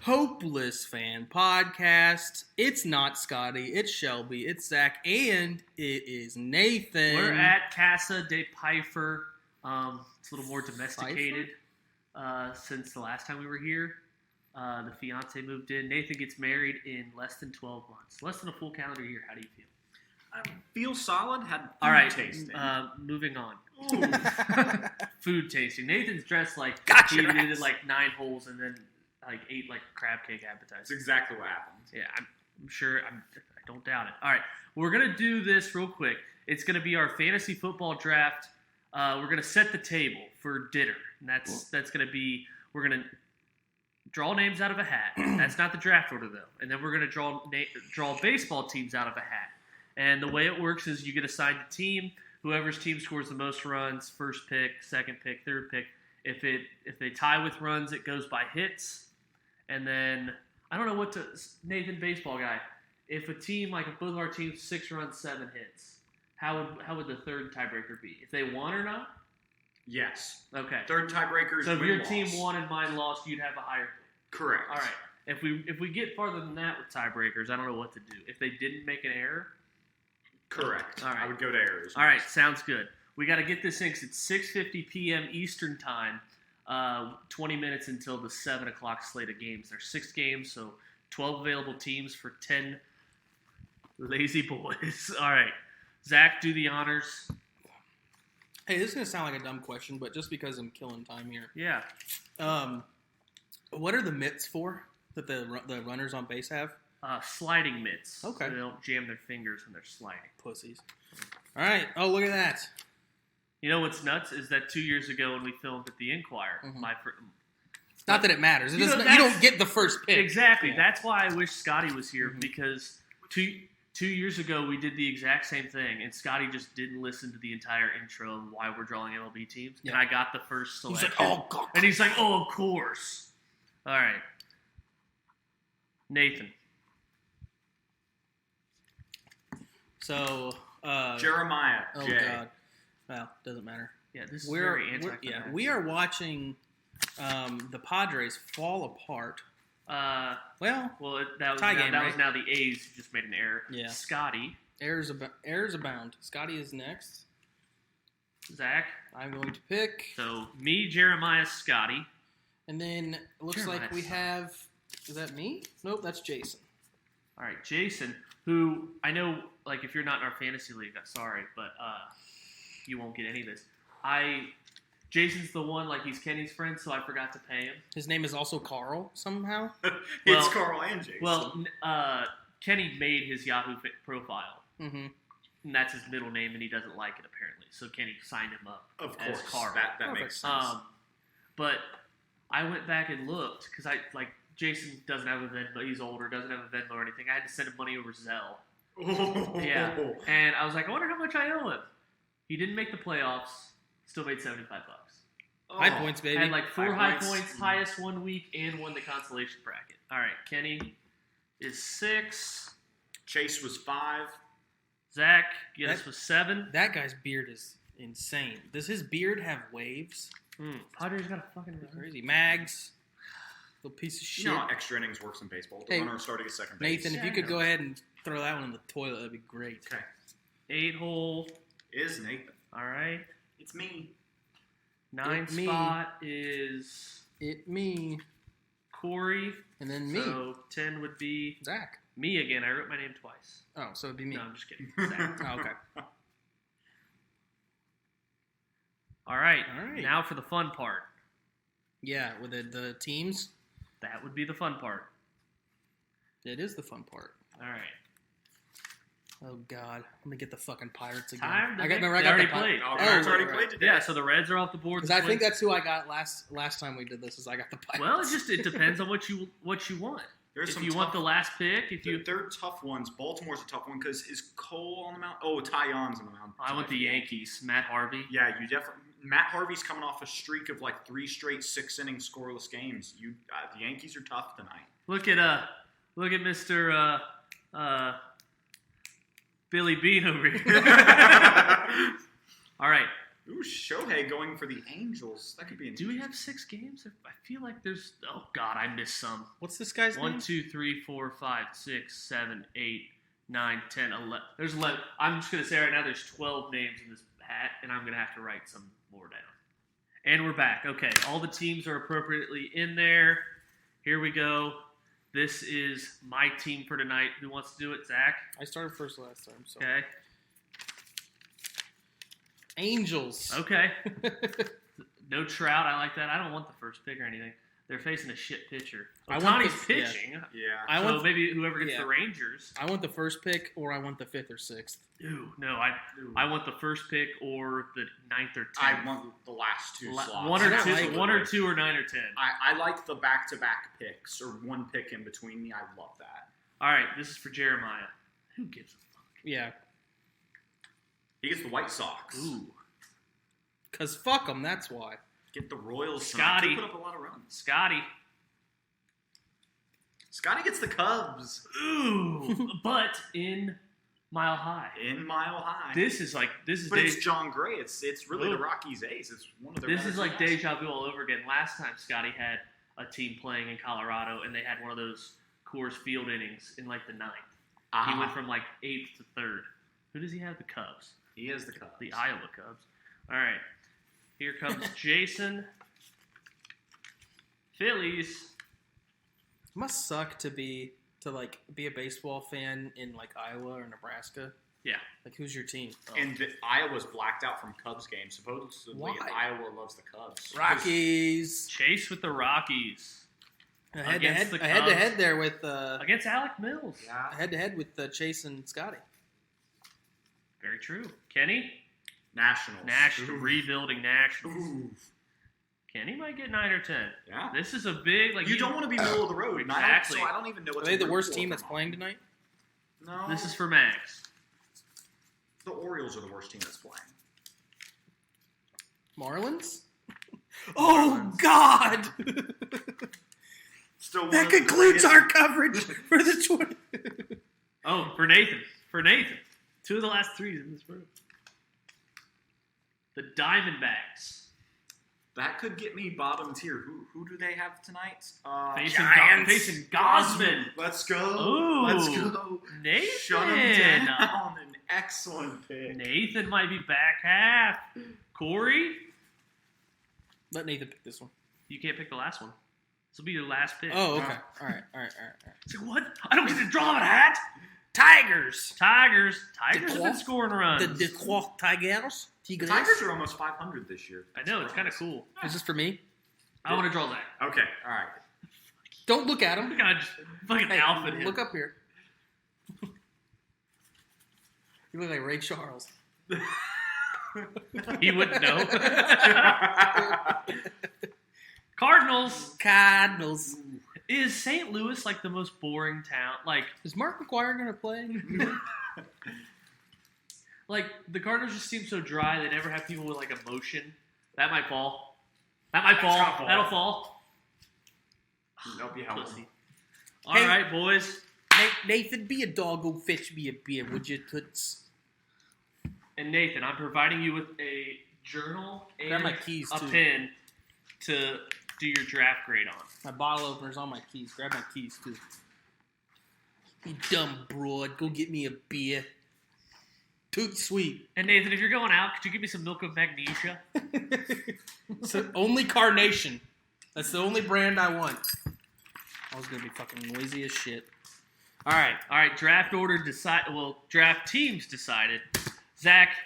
Hopeless Fan Podcast. It's not Scotty, it's Shelby, it's Zach, and it is Nathan. We're at Casa de Pfeiffer. It's a little more domesticated since the last time we were here. The fiance moved in. Nathan gets married in less than 12 months. Less than a full calendar year. How do you feel? I feel solid. Had all right. Tasting. Moving on. Food tasting. Nathan's dressed like Gotcha, he did like 9 holes and then like 8 like crab cake appetizers. That's exactly what happened. Yeah, I'm sure. I don't doubt it. All right, we're gonna do this real quick. It's gonna be our fantasy football draft. We're gonna set the table for dinner, and that's gonna be we're gonna draw names out of a hat. That's not the draft order though, and then we're gonna draw baseball teams out of a hat. And the way it works is you get assigned a team. Whoever's team scores the most runs, first pick, second pick, third pick. If they tie with runs, it goes by hits. And then I don't know what to Nathan, baseball guy. If a team if both of our teams 6 runs, 7 hits, how would the third tiebreaker be? If they won or not? Yes. Okay. Third tiebreaker is so if your win-loss. team won and mine lost, you'd have a higher pick. Correct. All right. If we get farther than that with tiebreakers, I don't know what to do. If they didn't make an error. Correct. All right. I would go to errors. All right, sounds good. We got to get this in because it's 6:50 p.m. Eastern Time, 20 minutes until the 7 o'clock slate of games. There's 6 games, so 12 available teams for 10 lazy boys. All right, Zach, do the honors. Hey, this is going to sound like a dumb question, but just because I'm killing time here. Yeah. What are the mitts for that the runners on base have? Sliding mitts. Okay. So they don't jam their fingers when they're sliding. Pussies. All right. Oh, look at that. You know what's nuts is that 2 years ago when we filmed at the Inquirer, Not that it matters. You don't get the first pick. Exactly. Yeah. That's why I wish Scotty was here because two years ago we did the exact same thing, and Scotty just didn't listen to the entire intro of why we're drawing MLB teams, and I got the first selection. He's like, oh, God. And he's like, oh, of course. All right. Nathan. So, Jeremiah. oh Jay. God, well, doesn't matter. Yeah, this is very anticlimactic. We are watching the Padres fall apart. That was tie game, that right? was now the A's who just made an error. Yeah. Scotty. Errors abound. Scotty is next. Zach. I'm going to pick. So me, Jeremiah, Scotty. And then it looks like we have. Is that me? Nope, that's Jason. All right, Jason, who I know, if you're not in our fantasy league, I'm sorry, but you won't get any of this. Jason's the one, he's Kenny's friend, so I forgot to pay him. His name is also Carl somehow. It's Carl and Jason. Well, Kenny made his Yahoo profile, mm-hmm. and that's his middle name, and he doesn't like it apparently. So Kenny signed him up as Carl. That makes sense. But I went back and looked because Jason doesn't have a Venmo. He's older, doesn't have a Venmo or anything. I had to send him money over Zelle. Oh. Yeah, and I was like, I wonder how much I owe him. He didn't make the playoffs. Still made $75. Oh. High points, baby. Had 4 high points, highest 1 week, and won the consolation bracket. All right, Kenny is 6. Chase was 5. Zach, guess was 7. That guy's beard is insane. Does his beard have waves? Padres got a fucking crazy. Mags. Little piece of shit. You know how extra innings works in baseball. The runner starting at second base. Nathan, if you could go ahead and throw that one in the toilet, that'd be great. Okay. 8 hole. Is Nathan. All right. It's me. 9 spot is... Me. Corey. And then me. So 10 would be... Zach. Me again. I wrote my name twice. Oh, so it'd be me. No, I'm just kidding. Zach. Oh, okay. All right. Now for the fun part. Yeah, with the teams. That would be the fun part. It is the fun part. All right. Oh, God. Let me get the fucking Pirates again. I got the played. Oh, Pirates already played today. Yeah, so the Reds are off the board. Because I think that's who I got last time we did this, is I got the Pirates. Well, it depends on what you want. If you want the last pick, they're tough ones. Baltimore's a tough one because is Cole on the mound? Oh, Tyone's on the mound. I want the Yankees. Matt Harvey. Yeah, you definitely. Matt Harvey's coming off a streak of 3 straight 6-inning scoreless games. The Yankees are tough tonight. Look at Mr. Billy Bean over here. All right, Ooh, Shohei going for the Angels. That could be. Do we have 6 games? I feel like there's. Oh God, I missed some. What's this guy's name? 1, 2, 3, 4, 5, 6, 7, 8, 9, 10, 11. There's 11. I'm just gonna say right now, there's 12 names in this hat, and I'm gonna have to write some more down. And we're back. Okay, all the teams are appropriately in there. Here we go. This is my team for tonight. Who wants to do it? Zach? I started first last time. So. Okay. Angels. Okay. No Trout. I like that. I don't want the first pick or anything. They're facing a shit pitcher. Otani's pitching. Yeah. Maybe whoever gets the Rangers. I want the first pick, or I want the 5th or 6th. Ooh, no. I want the first pick or the 9th or 10th. I want the last 2 slots. One or two or 9 or 10. I like the back-to-back picks or one pick in between me. I love that. All right, this is for Jeremiah. Who gives a fuck? Yeah. He gets the White Sox. Ooh. Because fuck them, that's why. Get the Royals. Scotty. They put up a lot of runs. Scotty gets the Cubs. Ooh. But in Mile High. In Mile High. This is. But it's John Gray. It's really the Rockies' ace. It's one of their. This is like deja vu all over again. Last time Scotty had a team playing in Colorado, and they had one of those Coors Field innings in like the 9th. He went from like 8th to 3rd. Who does he have? The Cubs. He has the Cubs. The Iowa Cubs. All right. Here comes Jason. Phillies. It must suck to be a baseball fan in like Iowa or Nebraska. Yeah. Like, who's your team? Oh. And Iowa's blacked out from Cubs games. Supposedly, why? Iowa loves the Cubs. Rockies. Chase with the Rockies. Head to head there with against Alec Mills. Yeah. Head to head with Chase and Scotty. Very true. Kenny. Nationals. Rebuilding Nationals. Ooh. Kenny might get 9 or 10. Yeah. This is a big you don't want to be middle of the road. Exactly. I don't even know what. Are they the worst team that's playing tonight? No. This is for Max. The Orioles are the worst team that's playing. Marlins? Oh, God! Still that concludes our coverage for the 20. Oh, for Nathan. 2 of the last 3 in this room. The Diamondbacks. That could get me bottom tier. Who do they have tonight? Facing Gosman. Let's go. Ooh. Let's go. Nathan. Shut him down. An excellent pick. Nathan might be back half. Corey? Let Nathan pick this one. You can't pick the last one. This will be your last pick. Oh, okay. All right. So what? I don't get to draw a hat? Tigers have been scoring runs. The Tigers? Tigers are almost 500 this year. I know, it's kind of cool. Is this for me? I want to draw that. Okay, all right. Don't look at him. Look at just fucking alpha here. Look up here. You look like Ray Charles. He wouldn't know. Cardinals. Is St. Louis like the most boring town? Like, is Mark McGwire going to play? Like, the Cardinals just seem so dry. They never have people with, like, emotion. That might fall. That'll fall. Nope, you help. All right, boys. Nathan, be a dog. Go fetch me a beer, would you, toots? And Nathan, I'm providing you with a journal and my keys, a too. pen to do your draft grade on. My bottle opener's on my keys. Grab my keys, too. You dumb broad. Go get me a beer. Toot sweet. And Nathan, if you're going out, could you give me some milk of magnesia? So only Carnation. That's the only brand I want. I was going to be fucking noisy as shit. All right. Draft teams decided. Zach,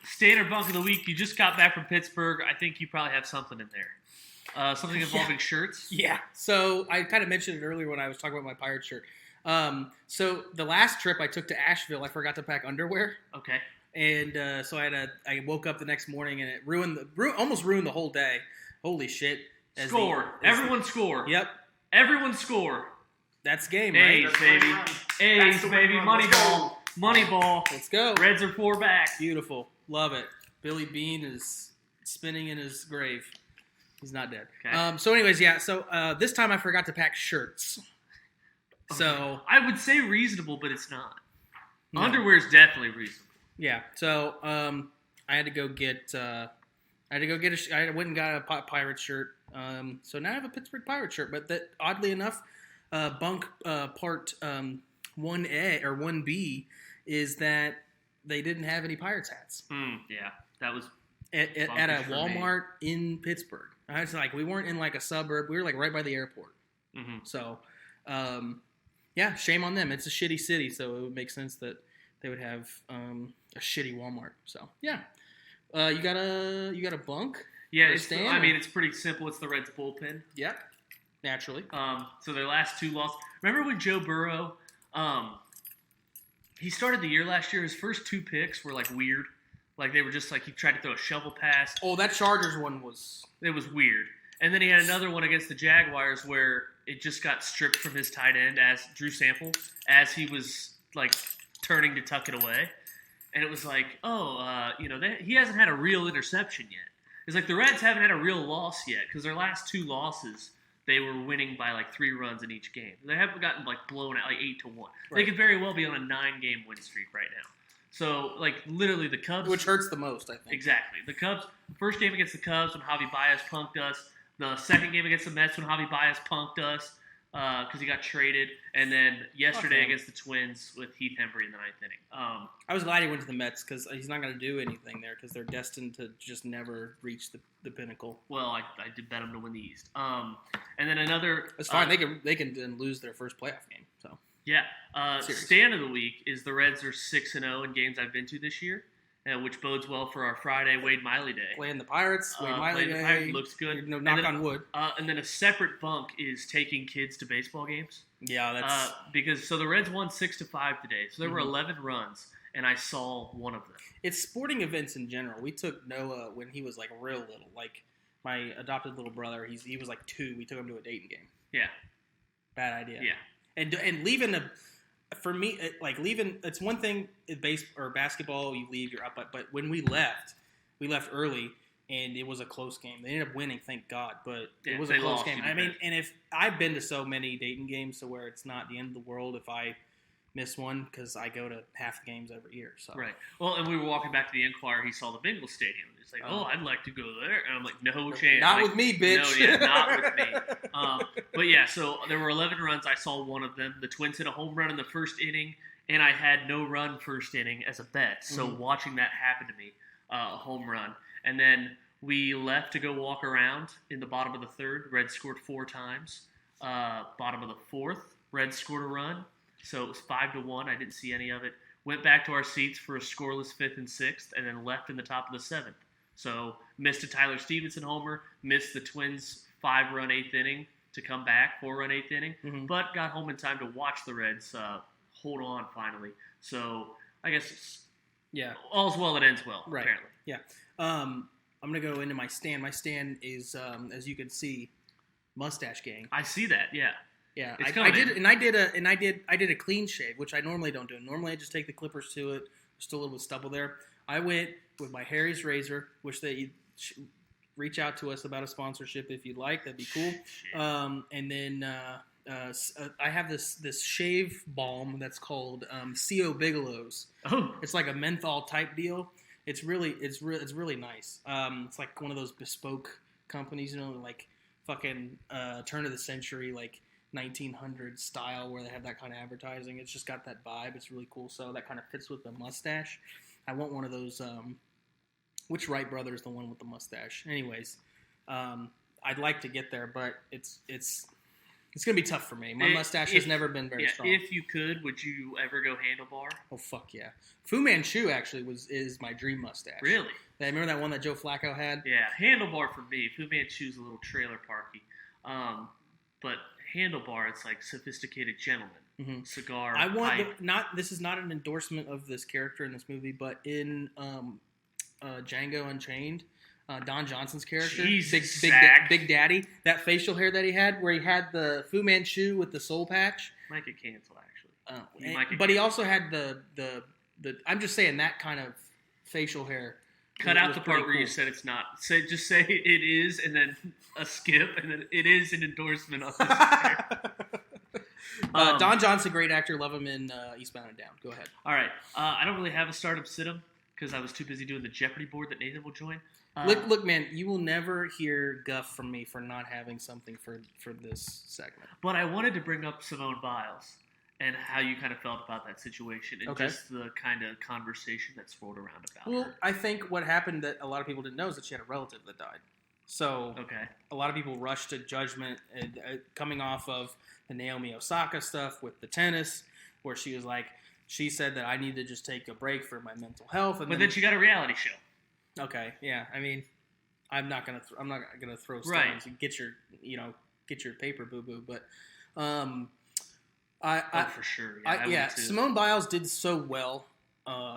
standard bunk of the week. You just got back from Pittsburgh. I think you probably have something in there. Something involving shirts. Yeah. So I kind of mentioned it earlier when I was talking about my pirate shirt. So the last trip I took to Asheville, I forgot to pack underwear. Okay. And so I woke up the next morning and it almost ruined the whole day. Holy shit. Everyone score. Yep. Everyone score. That's game, A's, right? baby. A's, baby. Moneyball. Moneyball. Let's go. Reds are 4 back. Beautiful. Love it. Billy Bean is spinning in his grave. He's not dead. Okay. So anyways, yeah. So this time I forgot to pack shirts. Okay. So I would say reasonable, but it's not. No. Underwear is definitely reasonable. Yeah. So I had to go get. I went and got a Pirates shirt. So now I have a Pittsburgh Pirates shirt. But that, oddly enough, bunk part 1A or 1B is that they didn't have any Pirates hats. Yeah, that was at a Walmart in Pittsburgh. I was like, we weren't in like a suburb. We were like right by the airport. Mm-hmm. So, yeah, shame on them. It's a shitty city, so it would make sense that they would have a shitty Walmart. So, yeah. You got a bunk? Yeah, it's pretty simple. It's the Reds bullpen. Yep, naturally. So their last 2 losses. Remember when Joe Burrow, he started the year last year. His first 2 picks were like weird. Like they were just like he tried to throw a shovel pass. Oh, that Chargers one was. It was weird. And then he had another one against the Jaguars where it just got stripped from his tight end as Drew Sample as he was like turning to tuck it away. And it was like, he hasn't had a real interception yet. It's like the Reds haven't had a real loss yet because their last 2 losses, they were winning by like 3 runs in each game. They haven't gotten like blown out like 8-1. Right. They could very well be on a 9-game win streak right now. So like literally the Cubs, which hurts the most, I think. Exactly. The Cubs, first game against the Cubs when Javi Baez punked us. The second game against the Mets when Javi Baez punked us because he got traded. And then yesterday against the Twins with Heath Hembree in the 9th inning. I was glad he went to the Mets because he's not going to do anything there because they're destined to just never reach the pinnacle. Well, I did bet him to win the East. And then another... It's fine. They can then lose their first playoff game. So yeah. Stand of the week is the Reds are 6-0 in games I've been to this year. Which bodes well for our Friday Wade Miley Day. Playing the Pirates, Wade Miley Day. Pirates looks good. Knock on wood. And then a separate bunk is taking kids to baseball games. Yeah, that's... because the Reds won 6-5 today. So there were 11 runs, and I saw one of them. It's sporting events in general. We took Noah when he was like real little. Like my adopted little brother, he was like 2. We took him to a Dayton game. Yeah. Bad idea. Yeah. And leaving for me, leaving, it's one thing in basketball, you leave, you're up. But when we left early, and it was a close game. They ended up winning, thank God, but it was a close game. I mean, and if I've been to so many Dayton games to where it's not the end of the world if I miss one because I go to half the games every year. So right. Well, and we were walking back to the Inquirer. He saw the Bengals stadium. He's like, I'd like to go there. And I'm like, no chance. Not with me, bitch. No, yeah, not with me. But yeah, so there were 11 runs. I saw one of them. The Twins hit a home run in the first inning, and I had no run first inning as a bet. So watching that happen to me, home run. And then we left to go walk around in the bottom of the third. Reds scored 4 times. Bottom of the fourth, Reds scored a run. So it was 5-1. I didn't see any of it. Went back to our seats for a scoreless 5th and 6th, and then left in the top of the 7th. So missed a Tyler Stevenson homer, missed the Twins' 5-run 8th inning to come back, 4-run 8th inning, but got home in time to watch the Reds hold on finally. So I guess all's well that ends well, right. Apparently. Yeah. I'm going to go into my stand. My stand is, as you can see, Mustache Gang. I see that, yeah. Yeah, I did a clean shave, which I normally don't do. Normally, I just take the clippers to it. There's still a little bit of stubble there. I went with my Harry's razor, which they reach out to us about a sponsorship if you'd like. That'd be cool. And then I have this shave balm that's called C.O. Bigelow's. Oh, it's like a menthol type deal. It's really nice. It's like one of those bespoke companies, like fucking turn of the century, like 1900 style where they have that kind of advertising. It's just got that vibe. It's really cool. So that kind of fits with the mustache. I want one of those. Which Wright brother is the one with the mustache? Anyways, I'd like to get there, but it's gonna be tough for me. My mustache has never been very strong. If you could, would you ever go handlebar? Oh fuck yeah! Fu Manchu actually is my dream mustache. Really? I remember that one that Joe Flacco had. Yeah, handlebar for me. Fu Manchu's a little trailer parky, but handlebar, it's like sophisticated gentleman. Cigar. I want pipe. This is not an endorsement of this character in this movie, but in Django Unchained, Don Johnson's character, Big Daddy, that facial hair that he had, where he had the Fu Manchu with the soul patch. Might get canceled actually. But he also had the. I'm just saying that kind of facial hair. Cut out the part where you said it's not. Just say it is, and then a skip, and then it is an endorsement of this hair. Don Johnson, great actor. Love him in Eastbound and Down. Go ahead. All right. I don't really have a stardom sit-em because I was too busy doing the Jeopardy board that Nathan will join. Look, man, you will never hear guff from me for not having something for this segment. But I wanted to bring up Simone Biles and how you kind of felt about that situation and just the kind of conversation that swirled around about Well, her. I think what happened that a lot of people didn't know is that she had a relative that died. So a lot of people rushed to judgment coming off of the Naomi Osaka stuff with the tennis, where she was like, she said that I need to just take a break for my mental health. But then she got a reality show. Okay, yeah. I mean, I'm not gonna throw stones and get your paper boo boo, but for sure. Yeah, Simone Biles did so well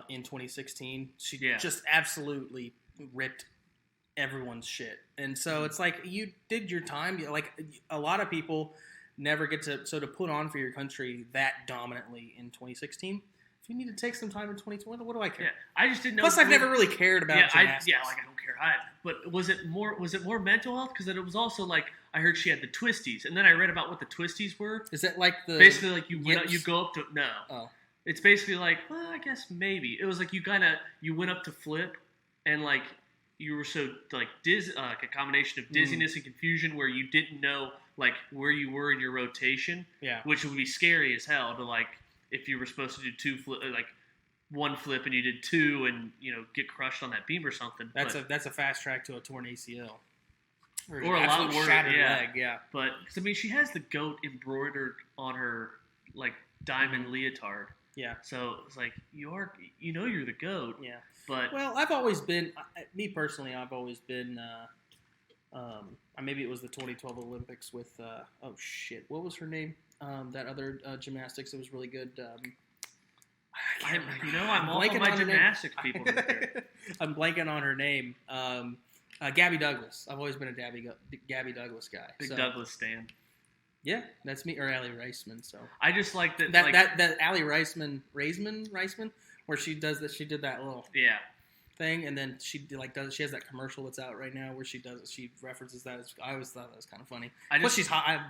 in 2016. She just absolutely ripped everyone's shit, and so it's like you did your time. Like a lot of people never get to put on for your country that dominantly in 2016. If you need to take some time in 2020, what do I care? Yeah, I just didn't know. Plus, I've never really cared about gymnastics. I don't care either. But was it more mental health? Because it was also like I heard she had the twisties, and then I read about what the twisties were. Is that like the basically like you go up to no? Oh, it's basically like I guess maybe it was like you went up to flip, and like you were so like like a combination of dizziness and confusion where you didn't know like where you were in your rotation. Yeah, which would be scary as hell to like. If you were supposed to do one flip and you did two and get crushed on that beam or something, that's a fast track to a torn ACL or a lot worse, shattered leg. Yeah, but because I mean she has the goat embroidered on her like diamond leotard. Yeah, so it's like you're the goat. Yeah, but I've always been me personally. I've always been. Maybe it was the 2012 Olympics with what was her name? That other gymnastics that was really good. I'm all on my gymnastics people. I'm blanking on her name. Gabby Douglas. I've always been a Gabby Douglas guy. Big Douglas stan. Yeah, that's me. Or Allie Reisman. So I just like that. That Allie Reisman, where she does that. She did that little thing, and then she she has that commercial that's out right now where she references that. I always thought that was kind of funny. Plus she's hot. I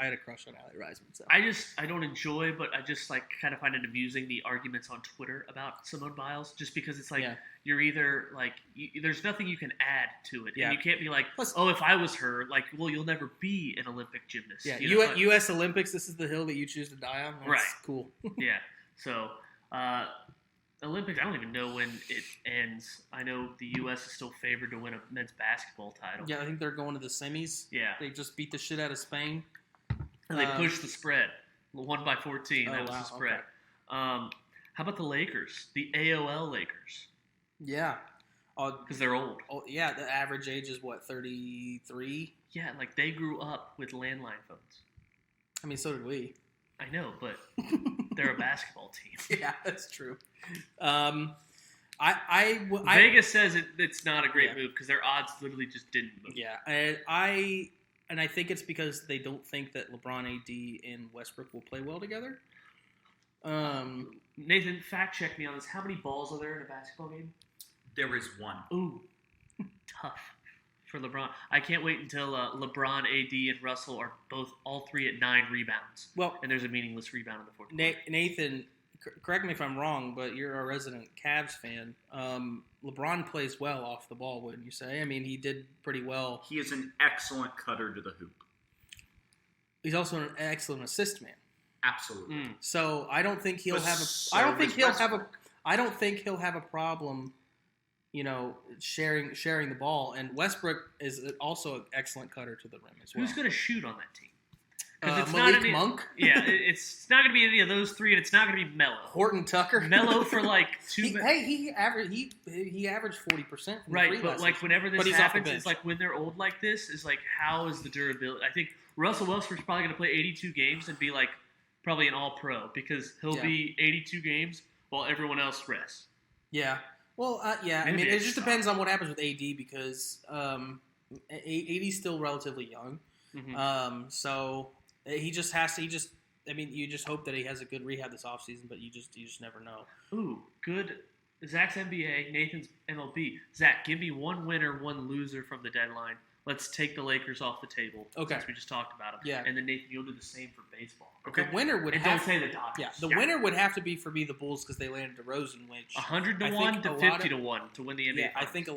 had a crush on Allie Reisman. So I don't enjoy, but I just like kind of find it amusing the arguments on Twitter about Simone Biles, just because it's like you're either like there's nothing you can add to it, and you can't be like, if I was her, like, well, you'll never be an Olympic gymnast. Yeah, U.S. Olympics. This is the hill that you choose to die on. That's cool. Yeah. So. Olympics, I don't even know when it ends. I know the U.S. is still favored to win a men's basketball title. Yeah, I think they're going to the semis. Yeah. They just beat the shit out of Spain. And they pushed the spread. 1-14, that was the spread. Okay. How about the Lakers? The AOL Lakers. Yeah. Because they're old. Oh, yeah, the average age is, 33? Yeah, like they grew up with landline phones. I mean, so did we. I know, but they're a basketball team. Yeah, that's true. Vegas says it's not a great move because their odds literally just didn't move. Yeah, and I think it's because they don't think that LeBron, AD, and Westbrook will play well together. Nathan, fact check me on this. How many balls are there in a basketball game? There is one. Ooh, tough for LeBron. I can't wait until LeBron, AD, and Russell are all three at 9 rebounds. Well, and there's a meaningless rebound in the fourth quarter. Nathan, correct me if I'm wrong, but you're a resident Cavs fan. LeBron plays well off the ball, wouldn't you say? I mean, he did pretty well. He is an excellent cutter to the hoop. He's also an excellent assist man. Absolutely. So I don't think he'll have a. I don't think he'll have a problem. Sharing the ball, and Westbrook is also an excellent cutter to the rim as well. Who's going to shoot on that team? It's Malik Monk. Yeah, it's not going to be any of those three, and it's not going to be Melo. Horton Tucker. Melo for like 2 minutes. He averaged 40%. Right, but like whenever this happens, it's like when they're old like this, is like how is the durability? I think Russell Westbrook's probably going to play 82 games and be like probably an All-Pro because he'll be 82 games while everyone else rests. Yeah. Well, I mean, it just depends on what happens with AD because AD's still relatively young. Mm-hmm. So he just has to. You just hope that he has a good rehab this offseason, but you just never know. Ooh, good. Zach's NBA, Nathan's MLB. Zach, give me one winner, one loser from the deadline. Let's take the Lakers off the table. Okay. Since we just talked about them. Yeah. And then Nathan, you'll do the same for baseball. Okay. The winner would And have don't say the Dodgers. Yeah, the winner would have to be for me the Bulls because they landed DeRozan, which 100 to I 1 think to a lot 50 of- to 1 to win the NBA. Yeah, I Finals. think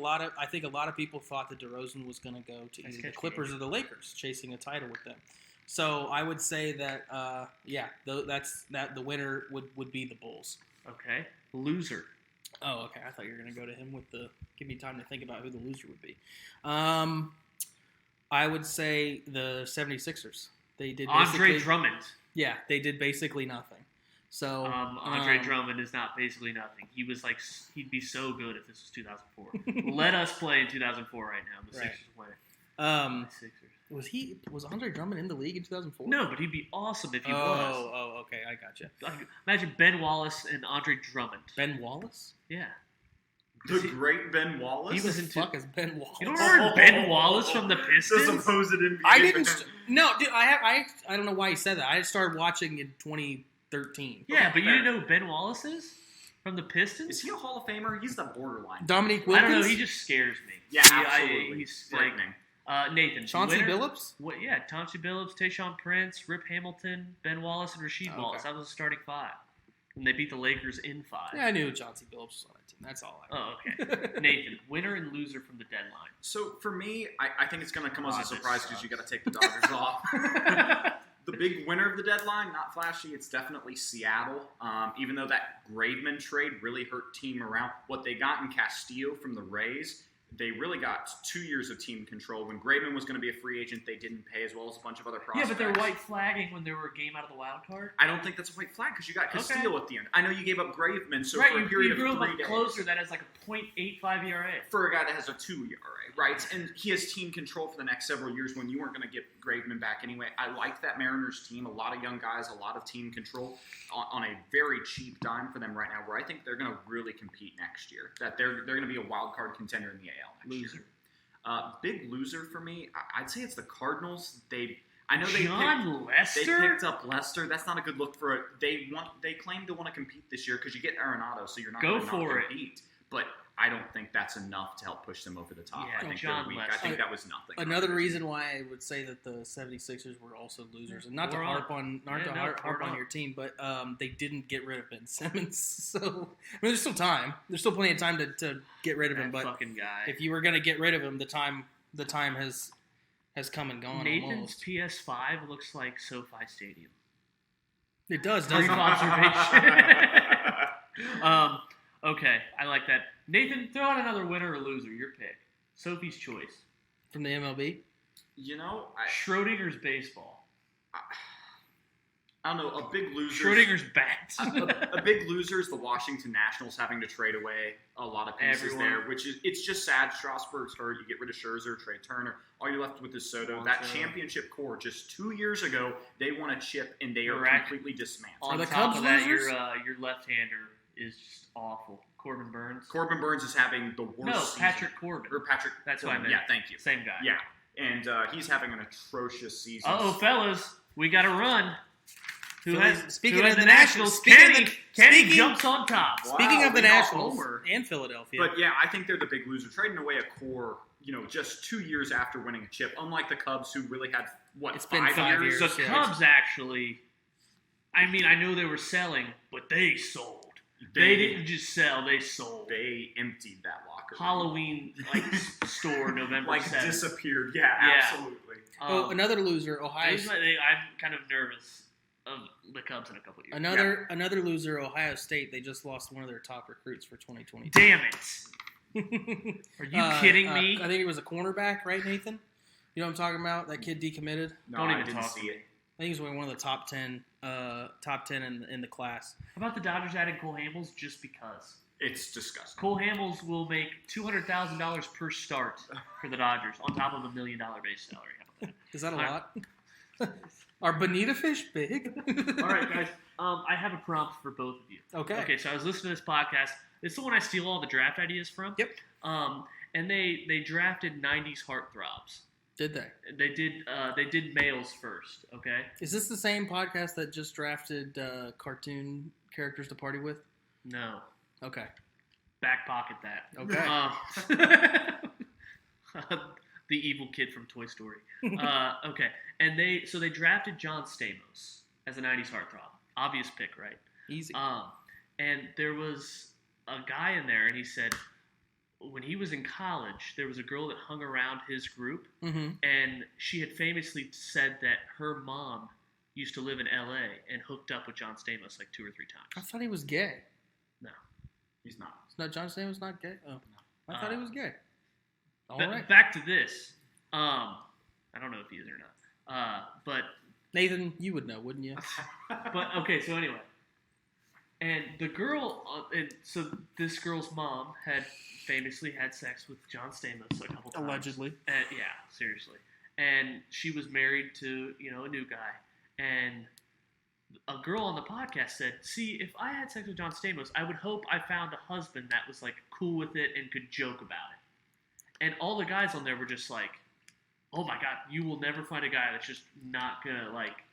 a lot of people thought that DeRozan was going to go to Nice either the catch, Clippers or the Lakers, chasing a title with them. So I would say that the winner would be the Bulls. Okay. Loser. Oh, okay. I thought you were going to go to him with the. Give me time to think about who the loser would be. I would say the 76ers. They did Andre Drummond. Yeah, they did basically nothing. So Andre Drummond is not basically nothing. He was like, he'd be so good if this was 2004. Let us play in 2004 right now. The Right. Sixers win. Um, The Sixers. was Andre Drummond in the league in 2004? No, but he'd be awesome if he was. Oh, okay, I gotcha. Like, imagine Ben Wallace and Andre Drummond. Ben Wallace? Yeah. The great Ben Wallace. He was Who in the fuck is Ben Wallace? You don't remember Ben Wallace from the The Pistons? supposed NBA. I didn't. No, dude. I don't know why he said that. I started watching in 2013. Yeah, but you didn't know who Ben Wallace is? From the Pistons? Is he a Hall of Famer? He's the borderline. Dominique I Wilkins. don't know. He just scares me. Yeah, He- absolutely. he's like frightening. Nathan. Chauncey winner? Billups. What? Yeah, Chauncey Billups, Tayshaun Prince, Rip Hamilton, Ben Wallace, and Rasheed Okay. Wallace. That was the starting five. And they beat the Lakers in 5. Yeah, I knew Chauncey Billups was on that team. That's all I know. Oh, okay. Nathan, winner and loser from the deadline. So for me, I think it's going to come as a God, surprise this because you sucks. got to take the Dodgers off. The big winner of the deadline, not flashy, it's definitely Seattle. Even though that Graveman trade really hurt team around, what they got in Castillo from the Rays, they really got 2 years of team control. When Graveman was going to be a free agent, they didn't pay, as well as a bunch of other Yeah, prospects. but they're white flagging when they were a game out of the wild card. I don't think that's a white flag because you got Castillo at the end. I know you gave up Graveman, so right, for a you period grew of him 3 up days. closer that has like a .85 ERA. For a guy that has a 2 ERA, right? And he has team control for the next several years when you weren't going to get Graveman back anyway. I like that Mariners team. A lot of young guys, a lot of team control on a very cheap dime for them right now, where I think they're going to really compete next year. That they're going to be a wild card contender in the AL next year. Big loser for me, I'd say it's the Cardinals. I know they picked up Lester. That's not a good look for it. They claim to want to compete this year because you get Arenado, so you're not going to compete. But I don't think that's enough to help push them over the top. Yeah, I think John they're weak. Lester. I think that was nothing. Another reason why I would say that the 76ers were also losers, and not to harp on your team, but they didn't get rid of Ben Simmons. So I mean, there's still time. There's still plenty of time to get rid of him. That But fucking guy. if you were going to get rid of him, the time has come and gone. Nathan's Almost. PS5 looks like SoFi Stadium. It does, Brief doesn't it? observation. Okay, I like that. Nathan, throw out another winner or loser. Your pick. Sophie's choice. From the MLB. You know, Schrodinger's baseball. I don't know. A big loser. Schrodinger's bat. a big loser is the Washington Nationals having to trade away a lot of pieces there, it's just sad. Strasburg's hurt. You get rid of Scherzer, Trey Turner. All you're left with is Soto. That championship core just 2 years ago, they won a chip and they are completely dismantled. On the top Cubs of that, losers? your left-hander is just awful. Corbin Burns. Corbin Burns is having the worst season. Patrick Corbin. Or Patrick. That's what I meant. Yeah, thank you. Same guy. Yeah, and he's having an atrocious season. Uh-oh, fellas. We got to run. Speaking of the Nationals, Kenny jumps on top. Speaking of the we got Nationals Homer. and Philadelphia. But yeah, I think they're the big loser. Trading away a core, just 2 years after winning a chip, unlike the Cubs who really had, It's been 5 years. The Cubs actually, I mean, I know they were selling, but they sold. They didn't just sell, they sold. They emptied that locker room. Halloween store November 7th. Disappeared. Yeah, absolutely. Another loser, Ohio. I'm kind of nervous of the Cubs in a couple years. Another loser, Ohio State. They just lost one of their top recruits for 2022. Damn it! Are you kidding me? I think it was a cornerback, right, Nathan? You know what I'm talking about? That kid decommitted. No, Don't I even didn't talk see to it. me. I think he was one of the top 10 in the class. How about the Dodgers adding Cole Hamels just because? It's disgusting. Cole Hamels will make $200,000 per start for the Dodgers on top of $1 million base salary. How about that? Is that a lot? Are bonita fish big? All right, guys. I have a prompt for both of you. Okay. Okay, so I was listening to this podcast. It's the one I steal all the draft ideas from. Yep. And they drafted 90s heartthrobs. Did they? They did males first, okay? Is this the same podcast that just drafted cartoon characters to party with? No. Okay. back pocket that. Okay. The evil kid from Toy Story. Okay, and they drafted John Stamos as a '90s heartthrob. Obvious pick, right? Easy. And there was a guy in there, and he said when he was in college, there was a girl that hung around his group, and she had famously said that her mom used to live in L.A. and hooked up with John Stamos like 2 or 3 times. I thought he was gay. No, He's not. It's not John Stamos not gay? Oh. I thought he was gay. All right. Back to this. I don't know if he is or not. But Nathan, you would know, wouldn't you? But okay, so anyway, and the girl, and so this girl's mom had famously had sex with John Stamos a couple times. Allegedly. Yeah, seriously. And she was married to a new guy, and a girl on the podcast said, "See, if I had sex with John Stamos, I would hope I found a husband that was like cool with it and could joke about it." And all the guys on there were just like, "Oh my God, you will never find a guy that's just not gonna like."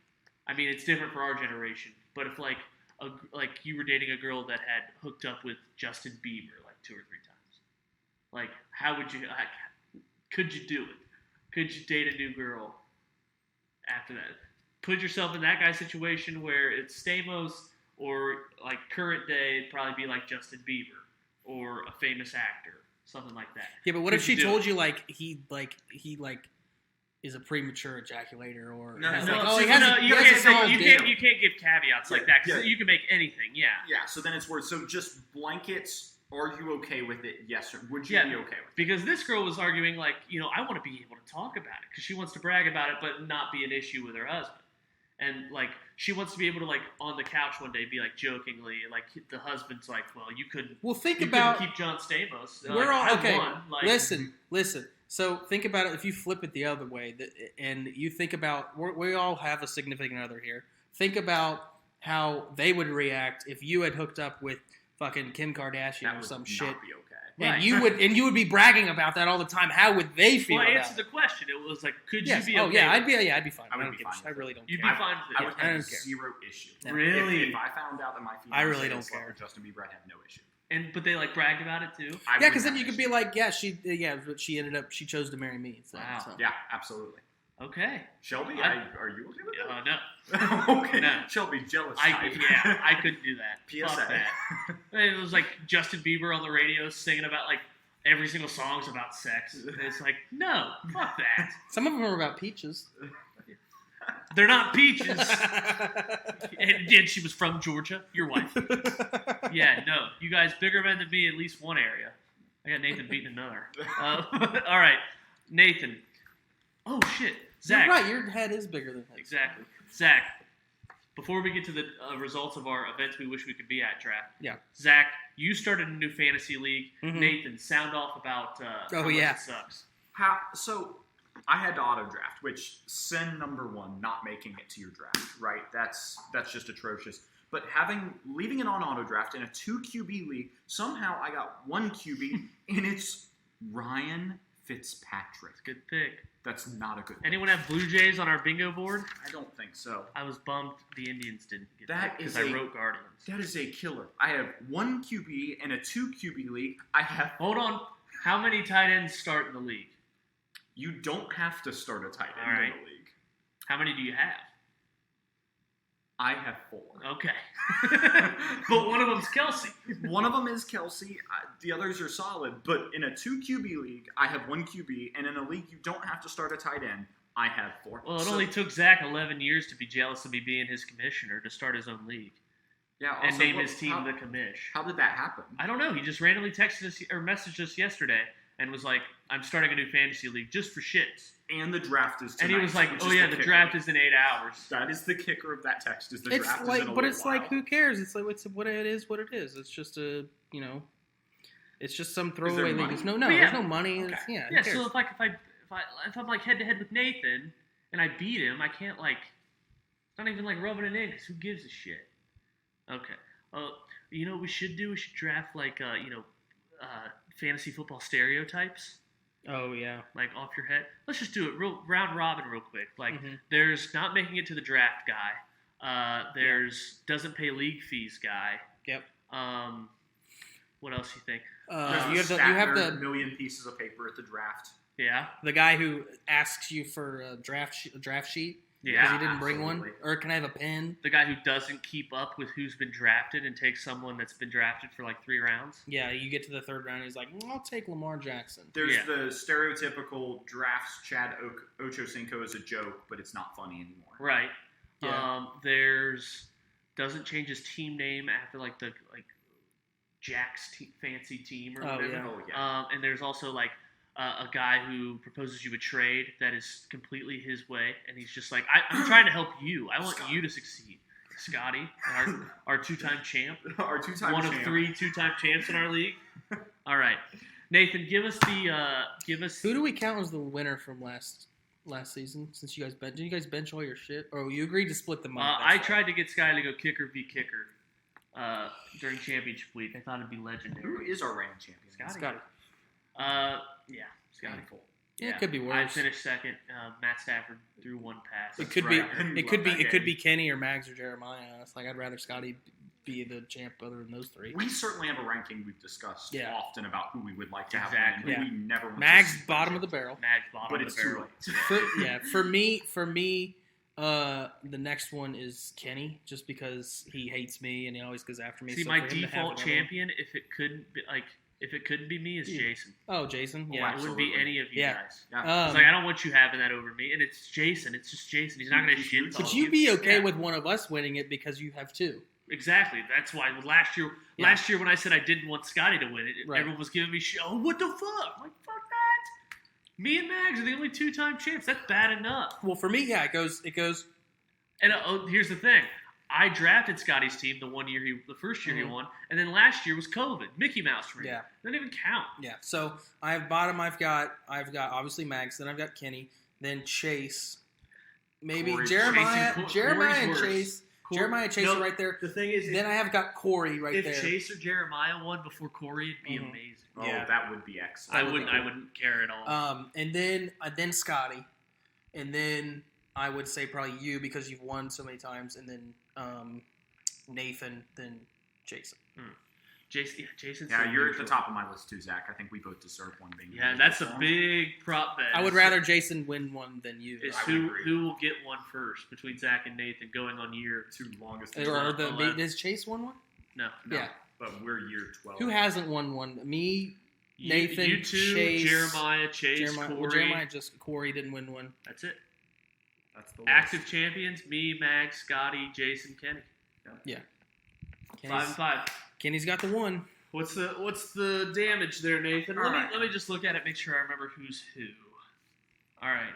I mean, it's different for our generation, but if like you were dating a girl that had hooked up with Justin Bieber like 2 or 3 times, like how would you? Could you do it? Could you date a new girl after that? Put yourself in that guy's situation where it's Stamos, or like current day, it'd probably be like Justin Bieber or a famous actor. Something like that. Yeah, but what if she told you he is a premature ejaculator, or you can't give caveats like that because you can make anything. Yeah. Yeah. So then it's worth. So just blankets. Are you okay with it? Yes, or would you be okay with it? Because this girl was arguing I want to be able to talk about it because she wants to brag about it, but not be an issue with her husband. And she wants to be able to on the couch one day be jokingly the husband's well, you couldn't. Well, couldn't keep John Stamos. We're all okay. Listen. So think about it. If you flip it the other way, and you think about we all have a significant other here. Think about how they would react if you had hooked up with fucking Kim Kardashian or some shit. Be okay. And you would be bragging about that all the time. How would they feel? Well, about answer the question. It was could yes. you be? Okay I'd be fine. I would be fine. I really don't. You'd care. be fine with it. I would have zero issue. Yeah. Really? If I found out that my fiance I really don't care. with Justin Bieber, I'd have no issue. But they bragged about it too. Yeah, because then you could be she ended up she chose to marry me. So, wow. So. Yeah, absolutely. Okay. Shelby, are you okay with that? No. Okay. No. Shelby, jealous. I couldn't do that. PSA. Fuck that. It was Justin Bieber on the radio singing about every single song's about sex. And it's no, fuck that. Some of them are about peaches. They're not peaches. and she was from Georgia, your wife. Yeah, no. You guys bigger men than me in at least one area. I got Nathan beating another. All right, Nathan. Oh, shit. Zach. You're right, your head is bigger than his. Exactly. Zach, before we get to the results of our events we wish we could be at draft. Yeah. Zach, you started a new fantasy league. Mm-hmm. Nathan, sound off about how much it sucks. So I had to auto draft, which sin number 1, not making it to your draft, right? That's just atrocious. But leaving it on auto draft in a 2 QB league, somehow I got 1 QB, and it's Ryan Fitzpatrick. Good pick. That's not a good pick. Anyone have Blue Jays on our bingo board? I don't think so. I was bummed the Indians didn't get that because I wrote Guardians. That is a killer. I have 1 QB in a 2 QB league. Hold on. How many tight ends start in the league? You don't have to start a tight end in the league. How many do you have? I have 4. Okay. But one of them's Kelsey. One of them is Kelsey. The others are solid. But in a 2 QB league, I have 1 QB. And in a league you don't have to start a tight end, I have 4. Well, it only took Zach 11 years to be jealous of me being his commissioner to start his own league. Yeah, and name his team the commish. How did that happen? I don't know. He just randomly texted us or messaged us yesterday and was like, I'm starting a new fantasy league just for shits. And the draft is tonight. And he was like, oh yeah, the draft is in 8 hours. That is the kicker of that text, is the draft is in a little But it's while. who cares? It's what it is, what it is. It's just it's just some throwaway league. There's no money. Okay. Yeah, so if I'm head to head with Nathan and I beat him, I can't it's not even rubbing it in because who gives a shit? Okay. You know what we should do? We should draft fantasy football stereotypes. Oh yeah. Off your head. Let's just do it round robin real quick. There's not making it to the draft guy. There's doesn't pay league fees guy. Yep. What else you think? You have the million pieces of paper at the draft. Yeah. the guy who asks you for a draft sheet because Yeah. he didn't bring one, absolutely. or can I have a pen? The guy who doesn't keep up with who's been drafted and takes someone that's been drafted for like 3 rounds. Yeah, you get to the third round, and he's like, I'll take Lamar Jackson. There's Yeah. the stereotypical drafts Chad Ochocinco as a joke, but it's not funny anymore. Right. Yeah. There's doesn't change his team name after like Jack's fancy team or Oh, whatever. yeah. Oh, yeah. And there's also like a guy who proposes you a trade that is completely his way, and he's just like, I'm trying to help you. I want you to succeed. Scotty, our 2-time champ, Our 2-time one champ. of 3 2-time champs in our league. All right, Nathan, give us. Who do we count as the winner from last season? Since you guys did you guys bench all your shit? Or you agreed to split the money? I That's tried to get Sky to go kicker v kicker during championship week. I thought it'd be Who legendary. is our reigning champion? Scotty. Yeah, Scotty. Painful. Yeah, it could be I worse. finished second. Matt Stafford threw 1 pass. It could right. be. I didn't It could love be. that It could game. be Kenny or Mags or Jeremiah. It's like I'd rather Scotty be the champ other than those 3. We certainly have a ranking we've discussed Yeah. often about who we would like to have Exactly. win, and who Yeah. we never want to Mags see bottom win. of the barrel. Mags bottom But of it's the too barrel. late. For me, the next one is Kenny, just because he hates me and he always goes after me. See, so my for him to have default another champion, if it couldn't be me, is Yeah. Jason. one- Oh, Jason. Oh, Yeah. It wouldn't be Absolutely. any of you Yeah. guys. Yeah. It's like I don't want you having that over me, and it's Jason. It's just Jason. He's not going to He's shit huge. talk Would you be okay Yeah. with one of us winning it because you have 2? Exactly. That's why last year when I said I didn't want Scotty to win it, Right. everyone was giving me shit. Oh, what the fuck? I'm like, fuck that. Me and Mags are the only 2-time champs. That's bad enough. Well, for me, yeah, it goes. And here's the thing. I drafted Scotty's team the first year he won, and then last year was COVID. Mickey Mouse for me. Yeah. Doesn't even count. Yeah. So I have bottom. I've got obviously Mags. Then I've got Kenny. Then Chase. Maybe Corey. Jeremiah. Corey's Jeremiah and worse. Chase. Jeremiah and Chase No, are right there. The thing is, Then I have got Corey right if there. Chase or Jeremiah won before Corey, it'd be Mhm. amazing. Oh, Yeah. that would be excellent. I wouldn't care at all. And then Scotty, and then I would say probably you because you've won so many times, and then Nathan, then Jason. Jason's Yeah, so you're at the neutral. top of my list too, Zach. I think we both deserve one being. Yeah, that's a big prop bet. I would rather Jason win one than you. Is I would agree. who will get one first between Zach and Nathan going on year 2 longest. Or Well, does Chase won one? no. No, Yeah. but we're year 12. Who hasn't won one? Me, Nathan, you two, Chase, Jeremiah, Chase, Jeremiah. Corey. Well, Jeremiah Corey didn't win one. That's it. That's the list. Active champions: me, Max, Scotty, Jason, Kenny. Kenny's, 5-5. Kenny's got the one. What's the damage there, Nathan? All right. Let me just look at it, make sure I remember who's who. All right.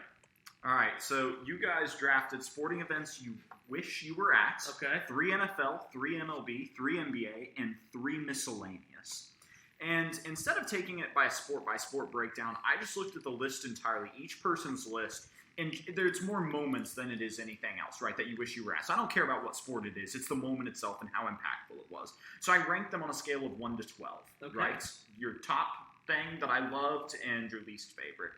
All right, so you guys drafted sporting events you wish you were at. Okay. 3 NFL, 3 MLB, 3 NBA, and 3 miscellaneous. And instead of taking it by sport breakdown, I just looked at the list entirely, each person's list, and there's more moments than it is anything else, right, that you wish you were at. So I don't care about what sport it is. It's the moment itself and how impactful it was. So I ranked them on a scale of 1 to 12, Okay. right? Your top thing that I loved and your least favorite.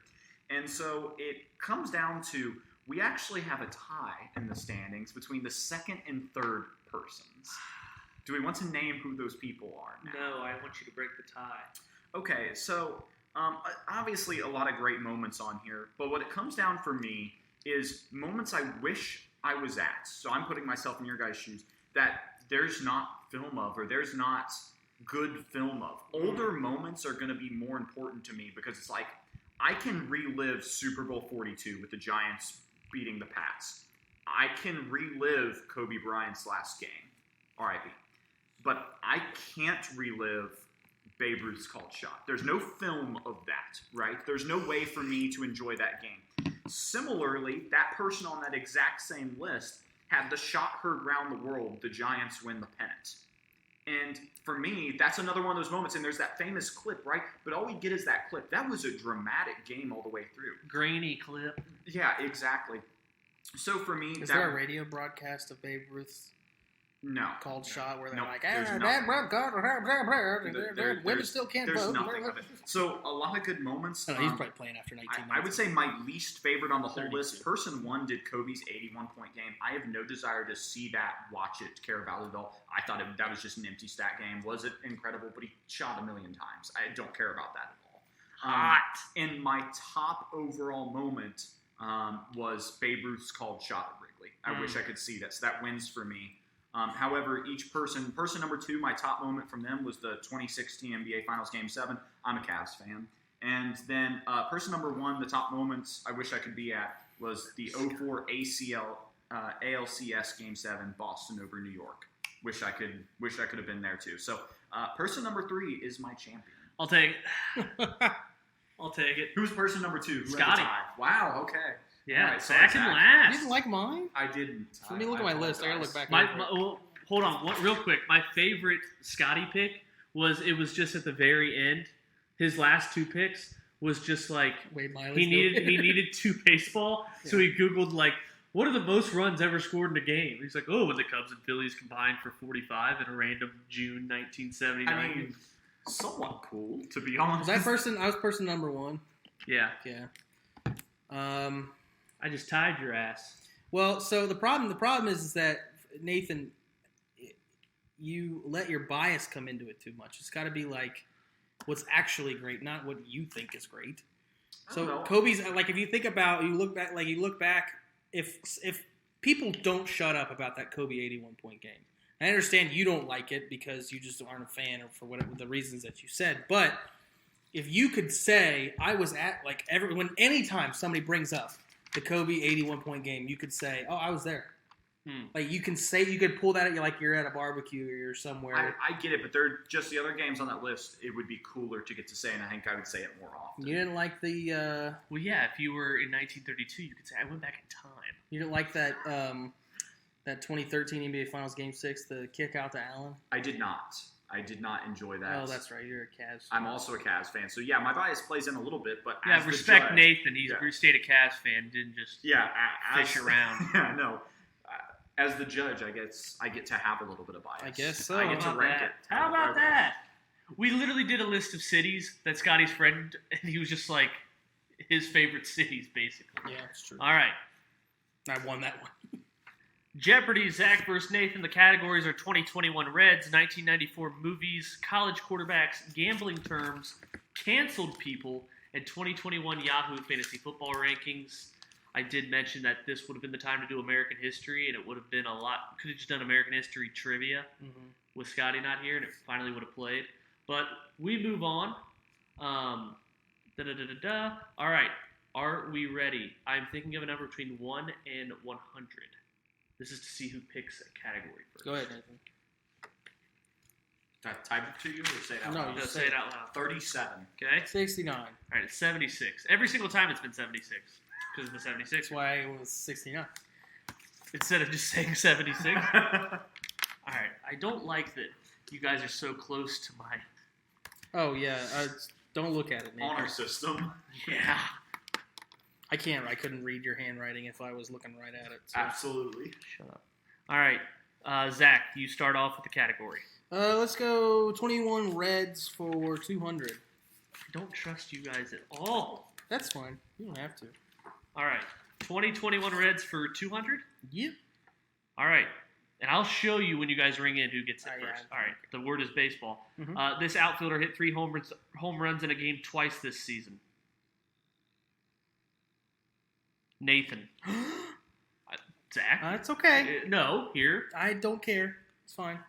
And so it comes down to, we actually have a tie in the standings between the second and third persons. Do we want to name who those people are now? No, I want you to break the tie. Okay, so obviously a lot of great moments on here, but what it comes down for me is moments I wish I was at. So I'm putting myself in your guys' shoes, that there's not film of, or there's not good film of. Older moments are going to be more important to me because it's like, I can relive Super Bowl 42 with the Giants beating the Pats. I can relive Kobe Bryant's last game, R.I.P. But I can't relive Babe Ruth's called shot. There's no film of that, right? There's no way for me to enjoy that game. Similarly, that person on that exact same list had the shot heard round the world, the Giants win the pennant. And for me, that's another one of those moments, and there's that famous clip, right? But all we get is that clip. That was a dramatic game all the way through. Grainy clip. Yeah, exactly. So for me, Is there a radio broadcast of Babe Ruth's No. called shot where they're Nope, like, there's women still can't There's vote. nothing of it. So a lot of good moments. I don't know, he's probably playing after 19 I would say my least favorite on the whole 32. list, person one did Kobe's 81-point game. I have no desire to see that, watch it, care about it at all. I thought that was just an empty stat game. Was it incredible? But he shot a million times. I don't care about that at all. Hot. And my top overall moment was Babe Ruth's called shot at Wrigley. I wish I could see that. So that wins for me. However, each person number 2, my top moment from them was the 2016 NBA Finals Game 7. I'm a Cavs fan. And then person number 1, the top moments I wish I could be at was the 04 ALCS Game 7, Boston over New York. Wish I could have been there too. So person number 3 is my champion. I'll take it. I'll take it. Who's person number 2? Scotty. Wow. Okay. Yeah, All right, second Zach. You last. didn't like mine? I didn't. Let me look at my list. I gotta look back. Well, hold on, real quick. My favorite Scotty pick was just at the very end. His last 2 picks was just like Wade Miley's he needed 2 baseball, so he Googled like what are the most runs ever scored in a game. He's like, when the Cubs and Phillies combined for 45 in a random June 1979. I mean, somewhat cool to be honest. Was I was person number 1. Yeah. Yeah. I just tied your ass. Well, so the problem is that Nathan, you let your bias come into it too much. It's got to be like what's actually great, not what you think is great. So Kobe's like, if you look back, if people don't shut up about that Kobe 81-point game, I understand you don't like it because you just aren't a fan or for whatever the reasons that you said, but if you could say I was at like anytime somebody brings up the Kobe 81-point game, you could say, "Oh, I was there." Like you could pull that at like you're at a barbecue or you're somewhere. I get it, but they're just the other games on that list. It would be cooler to get to say, and I think I would say it more often. You didn't like the. Well, yeah. If you were in 1932, you could say I went back in time. You didn't like that that 2013 NBA Finals Game 6, the kick out to Allen. I did not enjoy that. Oh, that's right. You're a Cavs fan. I'm also a Cavs fan, so yeah, my bias plays in a little bit. But Yeah, as the respect judge, Nathan. He's a state of Cavs fan. Didn't just fish around. Yeah, no. As the judge, I get to have a little bit of bias. I guess so. I get to rank it. How about that? We literally did a list of cities that Scotty's friend, and he was just like his favorite cities, basically. Yeah, that's true. All right. I won that one. Jeopardy, Zach versus Nathan. The categories are 2021 Reds, 1994 movies, college quarterbacks, gambling terms, canceled people, and 2021 Yahoo Fantasy Football Rankings. I did mention that this would have been the time to do American history, and it would have been a lot. Could have just done American history trivia with Scotty not here, and it finally would have played. But we move on. All right. Are we ready? I'm thinking of a number between 1 and 100. This is to see who picks a category first. Go ahead, Nathan. Did I type it to you or say it out No, loud? you Just say it out loud. 37. Okay? 69. All right, it's 76. Every single time it's been 76 because of the 76. That's why it was 69. Instead of just saying 76. All right, I don't like that you guys are so close to my... Oh, yeah. Don't look at it, Nathan. Honor system. Yeah. I couldn't read your handwriting if I was looking right at it. So. Absolutely. Shut up. All right, Zach, you start off with the category. Let's go 21 Reds for 200. I don't trust you guys at all. That's fine. You don't have to. All right, 2021 Reds for 200? Yep. All right, and I'll show you when you guys ring in who gets it Yeah. first. All right, the word is baseball. Mm-hmm. This outfielder hit 3 home runs in a game twice this season. Nathan. Zach? It's okay. No, here. I don't care. It's fine.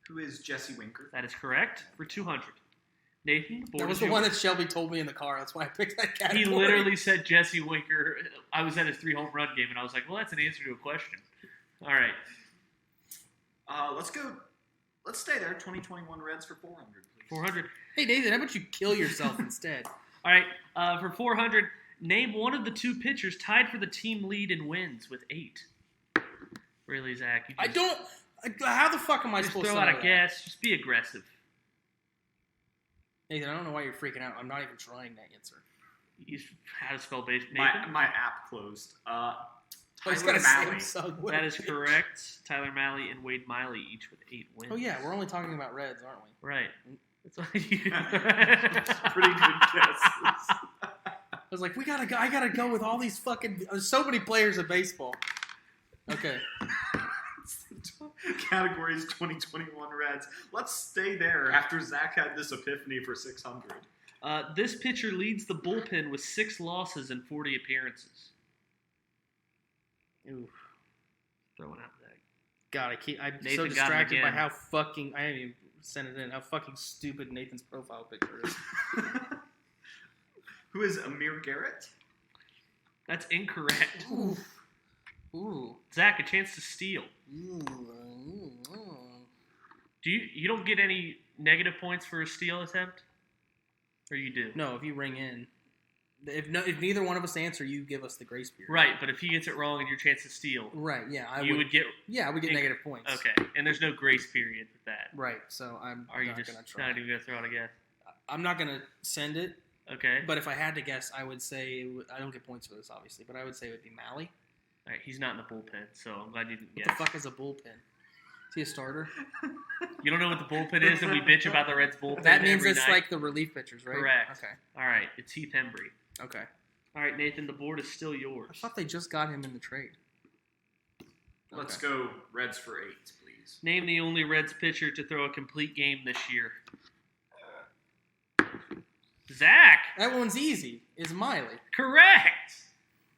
Who is Jesse Winker? That is correct for 200. Nathan, the board That was is the one yours. that Shelby told me in the car. That's why I picked that category. He literally said Jesse Winker. I was at his 3 home run game, and I was like, well, that's an answer to a question. All right. Let's go. Let's stay there. 2021 Reds for 400, please. 400. Hey, Nathan, how about you kill yourself instead? All right. For 400, name one of the 2 pitchers tied for the team lead in wins with 8. Really, Zach? You I don't. How the fuck am I just supposed to throw know out a that? guess. Just be aggressive. Nathan, I don't know why you're freaking out. I'm not even trying to answer. You how to spell base? My Nathan? app closed. he's Tyler got a Malley. Samsung Watch. That is correct. Tyler Malley and Wade Miley each with 8 wins. Oh yeah, we're only talking about Reds, aren't we? Right. That's all you. Pretty good guesses. I was like, I gotta go with all these fucking. There's so many players in baseball. Okay. Categories 2021 Reds. Let's stay there after Zach had this epiphany for 600. This pitcher leads the bullpen with 6 losses and 40 appearances. Ooh. Throwing out that. God, I'm Nathan so got him distracted by again. how fucking. I didn't even send it in. How fucking stupid Nathan's profile picture is. Who is Amir Garrett? That's incorrect. Ooh. Ooh. Zach, a chance to steal. Ooh. Do you don't get any negative points for a steal attempt? Or you do? No, if you ring in. If neither one of us answer, you give us the grace period. Right, but if he gets it wrong and your chance to steal, Right, yeah. I would get. Yeah, I would get negative points. Okay, and there's no grace period with that. Right, so I'm Are you not just going to try. not even going to throw it again? I'm not going to send it, Okay. but if I had to guess, I would say, I don't get points for this, obviously, but I would say it would be Malley. All right, he's not in the bullpen, so I'm glad you didn't What guess. the fuck is a bullpen? Is he a starter? You don't know what the bullpen is, and we bitch about the Reds bullpen That means every it's night? like the relief pitchers, right? Correct. Okay. All right, it's Heath Hembry. Okay. All right, Nathan, the board is still I yours. thought they just got him in the trade. Let's Okay. go Reds for 8, please. Name the only Reds pitcher to throw a complete game this year. Zach. That one's easy. Is Miley. Correct.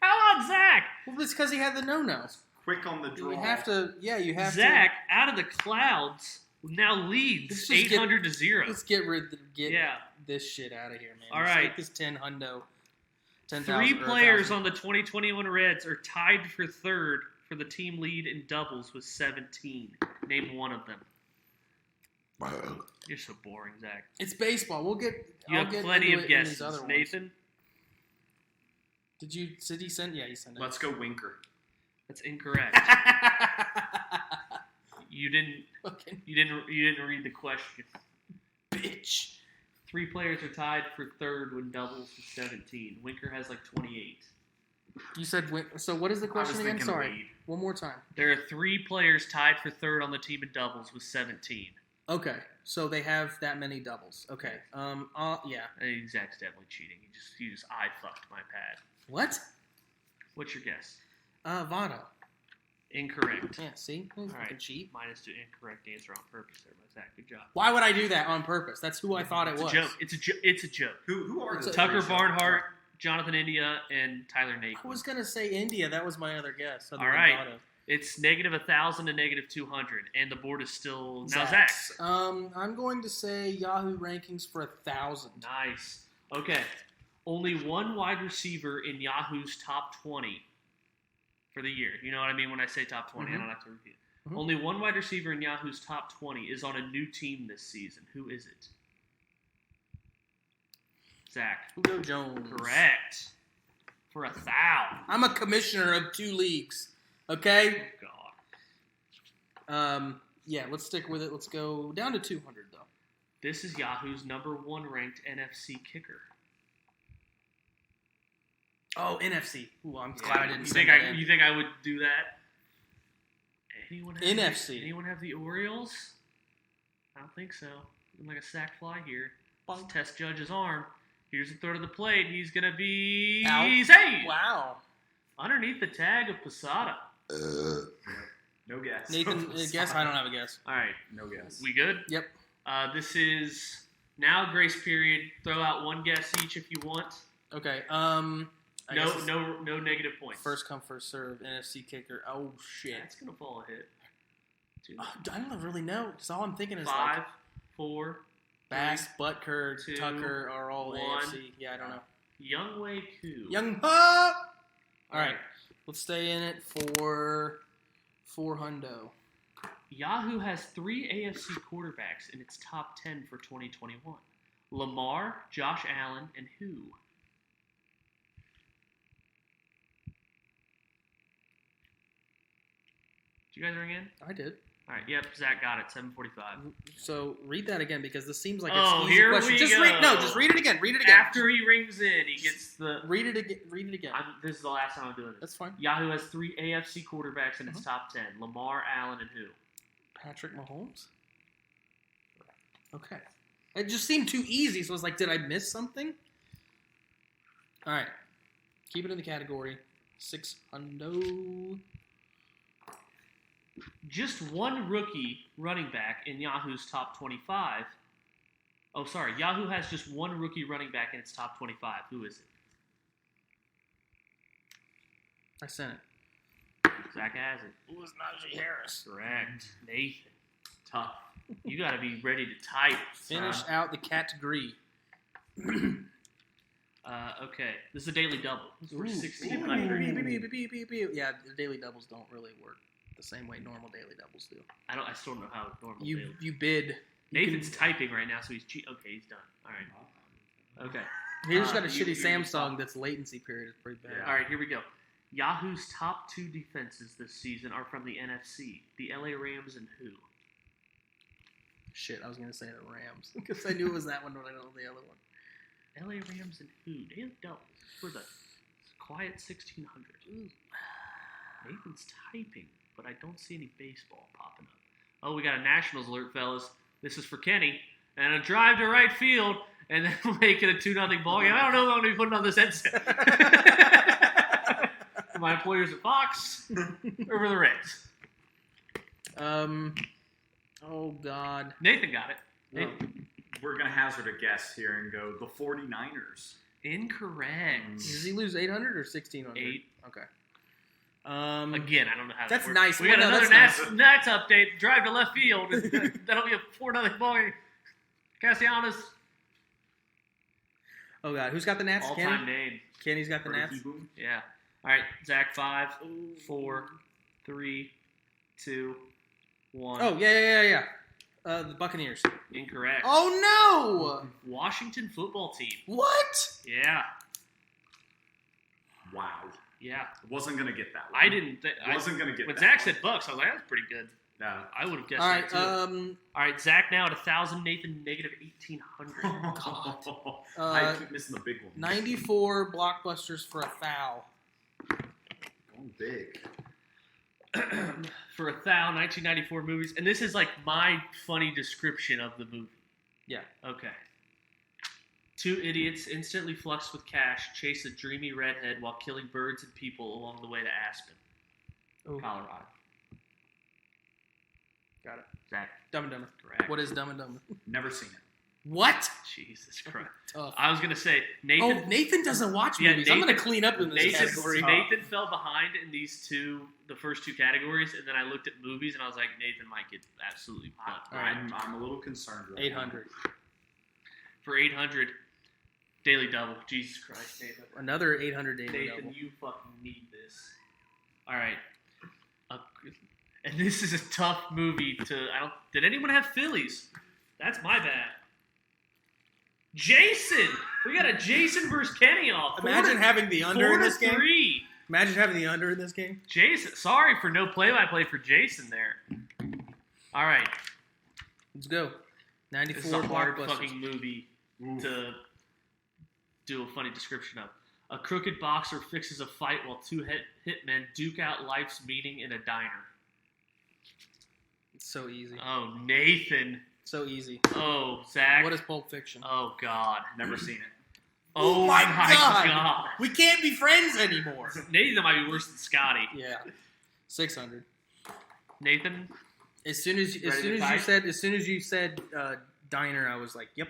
How about Zach? Well, it's because he had the no-no. Quick on the draw. You have to, you have Zach, out of the clouds, now leads Let's just 800 to 0. Let's get Yeah. this shit out of here, man. All Let's right. take this 10,000. 3 players on the 2021 Reds are tied for third for the team lead in doubles with 17. Name one of them. You're so boring, Zach. It's baseball. You I'll have get plenty into of it in these guesses. other ones. Nathan, Did he send? Yeah, he sent it. Let's go Winker. that's incorrect. You didn't Fucking read the question. bitch. 3 players are tied for third when doubles with 17. Winker has like 28. You said so. What is the I was question again? thinking Sorry. lead. One more time. There are 3 players tied for third on the team in doubles with 17. Okay, so they have that many doubles. Okay. Yeah. I think Zach's definitely cheating. You just eye fucked my pad. What? What's your guess? Votto. Incorrect. Yeah. See, he's All fucking right. cheat. Minus 2 incorrect answer on purpose there by Zach. Good job. Why would I do that on purpose? That's who I thought it It's was. a joke. It's a joke. Who are It's the a- Tucker three so Barnhart, far? Jonathan India, and Tyler I Naquin. was gonna say India. That was my other guess. other All than right. Votto. It's negative 1,000 to negative 200, and the board is still now Zach's. Zach's. I'm going to say Yahoo rankings for 1,000. Nice. Okay. Only one wide receiver in Yahoo's top 20 for the year. You know what I mean when I say top 20? I don't have to repeat it. Mhm. Only one wide receiver in Yahoo's top 20 is on a new team this season. Who is it? Zach. Julio Jones. Correct. For 1,000. I'm a commissioner of 2 leagues. Okay. God. Yeah. Let's stick with it. Let's go down to 200 though. This is Yahoo's number 1 ranked NFC kicker. Oh, NFC. Ooh, I'm glad I didn't You send think that in. you think I would do that? Anyone have NFC. Anyone have the Orioles? I don't think so. Looking like a sack fly here. Let's test Judge's arm. Here's the throw to the plate. He's gonna be Out. saved Wow. underneath the tag of Posada. No guess. Nathan, guess? I don't have a guess. All right, No guess. we good? Yep. This is now grace period. Throw out one guess each if you want. Okay. I guess it's No negative points. First come, first serve. NFC kicker. Oh shit. That's gonna fall a hit. 2, I don't really know. Just all I'm thinking is 5, like 4. Bass, Butker, 2, Tucker are all 1. AFC. Yeah, I don't know. Youngway Koo. Young Pup. All right. Let's stay in it for hundo. Yahoo has 3 AFC quarterbacks in its top 10 for 2021. Lamar, Josh Allen, and who? Did you guys ring in? I did. All right, yep, Zach got it, 7:45. So read that again because this seems like Oh, an easy here question. we Just go. just read it again. Read it again. After he rings in, he gets the... Read it again. Read it again. This is the last time I'm doing this. That's fine. Yahoo has 3 AFC quarterbacks in its top 10. Lamar, Allen, and who? Patrick Mahomes? Okay. It just seemed too easy, so I was like, did I miss something? All right. Keep it in the category. 600. Just one rookie running back in Yahoo's top 25. Oh, sorry. Yahoo has just one rookie running back in its top 25. Who is it? I sent it. Zach has it. It was Najee Harris. Correct. Nathan. Tough. You got to be ready to type. Finish out the category. Okay. This is a daily double. This is for Ooh. 1,600. Yeah, the daily doubles don't really work the same way normal daily doubles do. I still don't know how normal You daily. you bid. Nathan's typing right now, so he's okay, he's done. All right. Okay. He just got a you- shitty you- Samsung that's latency period is pretty bad. Yeah. All right, here we go. Yahoo's top 2 defenses this season are from the NFC. The LA Rams and who? Shit, I was gonna say the Rams because I knew it was that one, but I don't know the other one. LA Rams and who? Daily doubles for the quiet 1,600. Nathan's typing, but I don't see any baseball popping up. Oh, we got a Nationals alert, fellas. This is for Kenny. And a drive to right field, and then we'll make it a 2-0 ball game. I don't know if I'm going to be putting on this headset. My employers at Fox over the Reds. Oh God. Nathan got it. Well, we're going to hazard a guess here and go the 49ers. Incorrect. Does he lose 800 or 1,600? 8. Okay. Again, I don't know how That's that works. nice. We got Well, no, another that's Nats update. Drive to left field. That'll be a 4-0 ball game. Castellanos. Oh God, who's got the Nats? All-time Kenny. name. Kenny's got the Nats. Yeah. All right, Zach, 5, 4, 3, 2, 1. Oh yeah. The Buccaneers. Incorrect. Oh no! Washington football team. What? Yeah. Wow. Yeah. Wasn't going to get that one. I didn't. Wasn't going to get When that Zach one. said Bucks, I was like, that's pretty good. No. I would have guessed All right. that too. All right, Zach now at 1,000. Nathan negative 1,800. I keep missing the big one. 94 blockbusters for a foul. Going big. For 1,000, 1994 movies, and this is like my funny description of the movie. Yeah. Okay. 2 idiots instantly fluxed with cash chase a dreamy redhead while killing birds and people along the way to Aspen, Ooh. Colorado. Got it. Zach, Dumb and Dumber. correct. What is Dumb and Dumber? Never seen it. What? Jesus Christ. Tough. I was gonna say Nathan. Oh, Nathan doesn't watch Yeah, movies. I'm Nathan- gonna clean up in this category. Nathan fell behind in the first 2 categories, and then I looked at movies and I was like, Nathan might get absolutely butt. I'm a little concerned right 800. For 800, daily double. Jesus Christ, Nathan. Another 800 daily Nathan, double. you fucking need this. All right. And this is a tough movie to. Did anyone have Phillies? That's my bad. Jason, we got a Jason versus Kenny off. Imagine having the under in this game. 4-3. Imagine having the under in this game. Jason, sorry for no play-by-play for Jason there. All right, Let's go. this is 94 a hard blockbusters. fucking movie to do a funny description of. A crooked boxer fixes a fight while 2 hitmen duke out life's meaning in a diner. It's so easy. Oh, Nathan. So easy. Oh, Zach. What is Pulp Fiction? Oh, God. Never seen it. Oh, my my God. God. We can't be friends anymore. Nathan might be worse than Scotty. Yeah. 600. Nathan? As soon as Ready to type? you said diner, I was like, yep,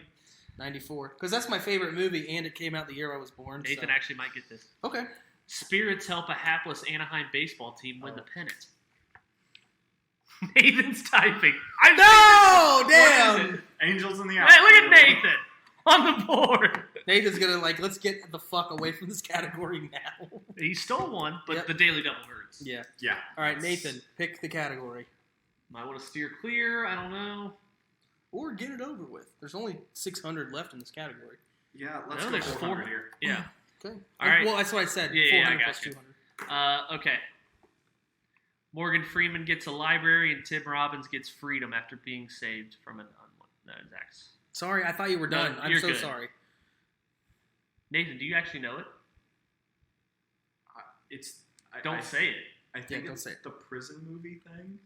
94. Because that's my favorite movie, and it came out the year I was born. Nathan so. actually might get this. Okay. Spirits help a hapless Anaheim baseball team win Oh. the pennant. Nathan's typing. No! What is Damn! it? Angels in the Hey, Outfield. look at Nathan on the board. Nathan's gonna let's get the fuck away from this category now. He stole one, but Yep. the daily double hurts. Yeah. Yeah. All right, Nathan, pick the category. Might want to steer clear. I don't know. Or get it over with. There's only 600 left in this category. Yeah, let's No, go there's 400 400 here. Yeah. Okay. All right. Well, that's what I said. Yeah, I 400 got plus you. 200. Okay. Morgan Freeman gets a library, and Tim Robbins gets freedom after being saved from an Zach's. Sorry, I thought you were done. No, I'm you're so good. sorry. Nathan, do you actually know it? Don't say it. I think don't it's say it. the prison movie thing.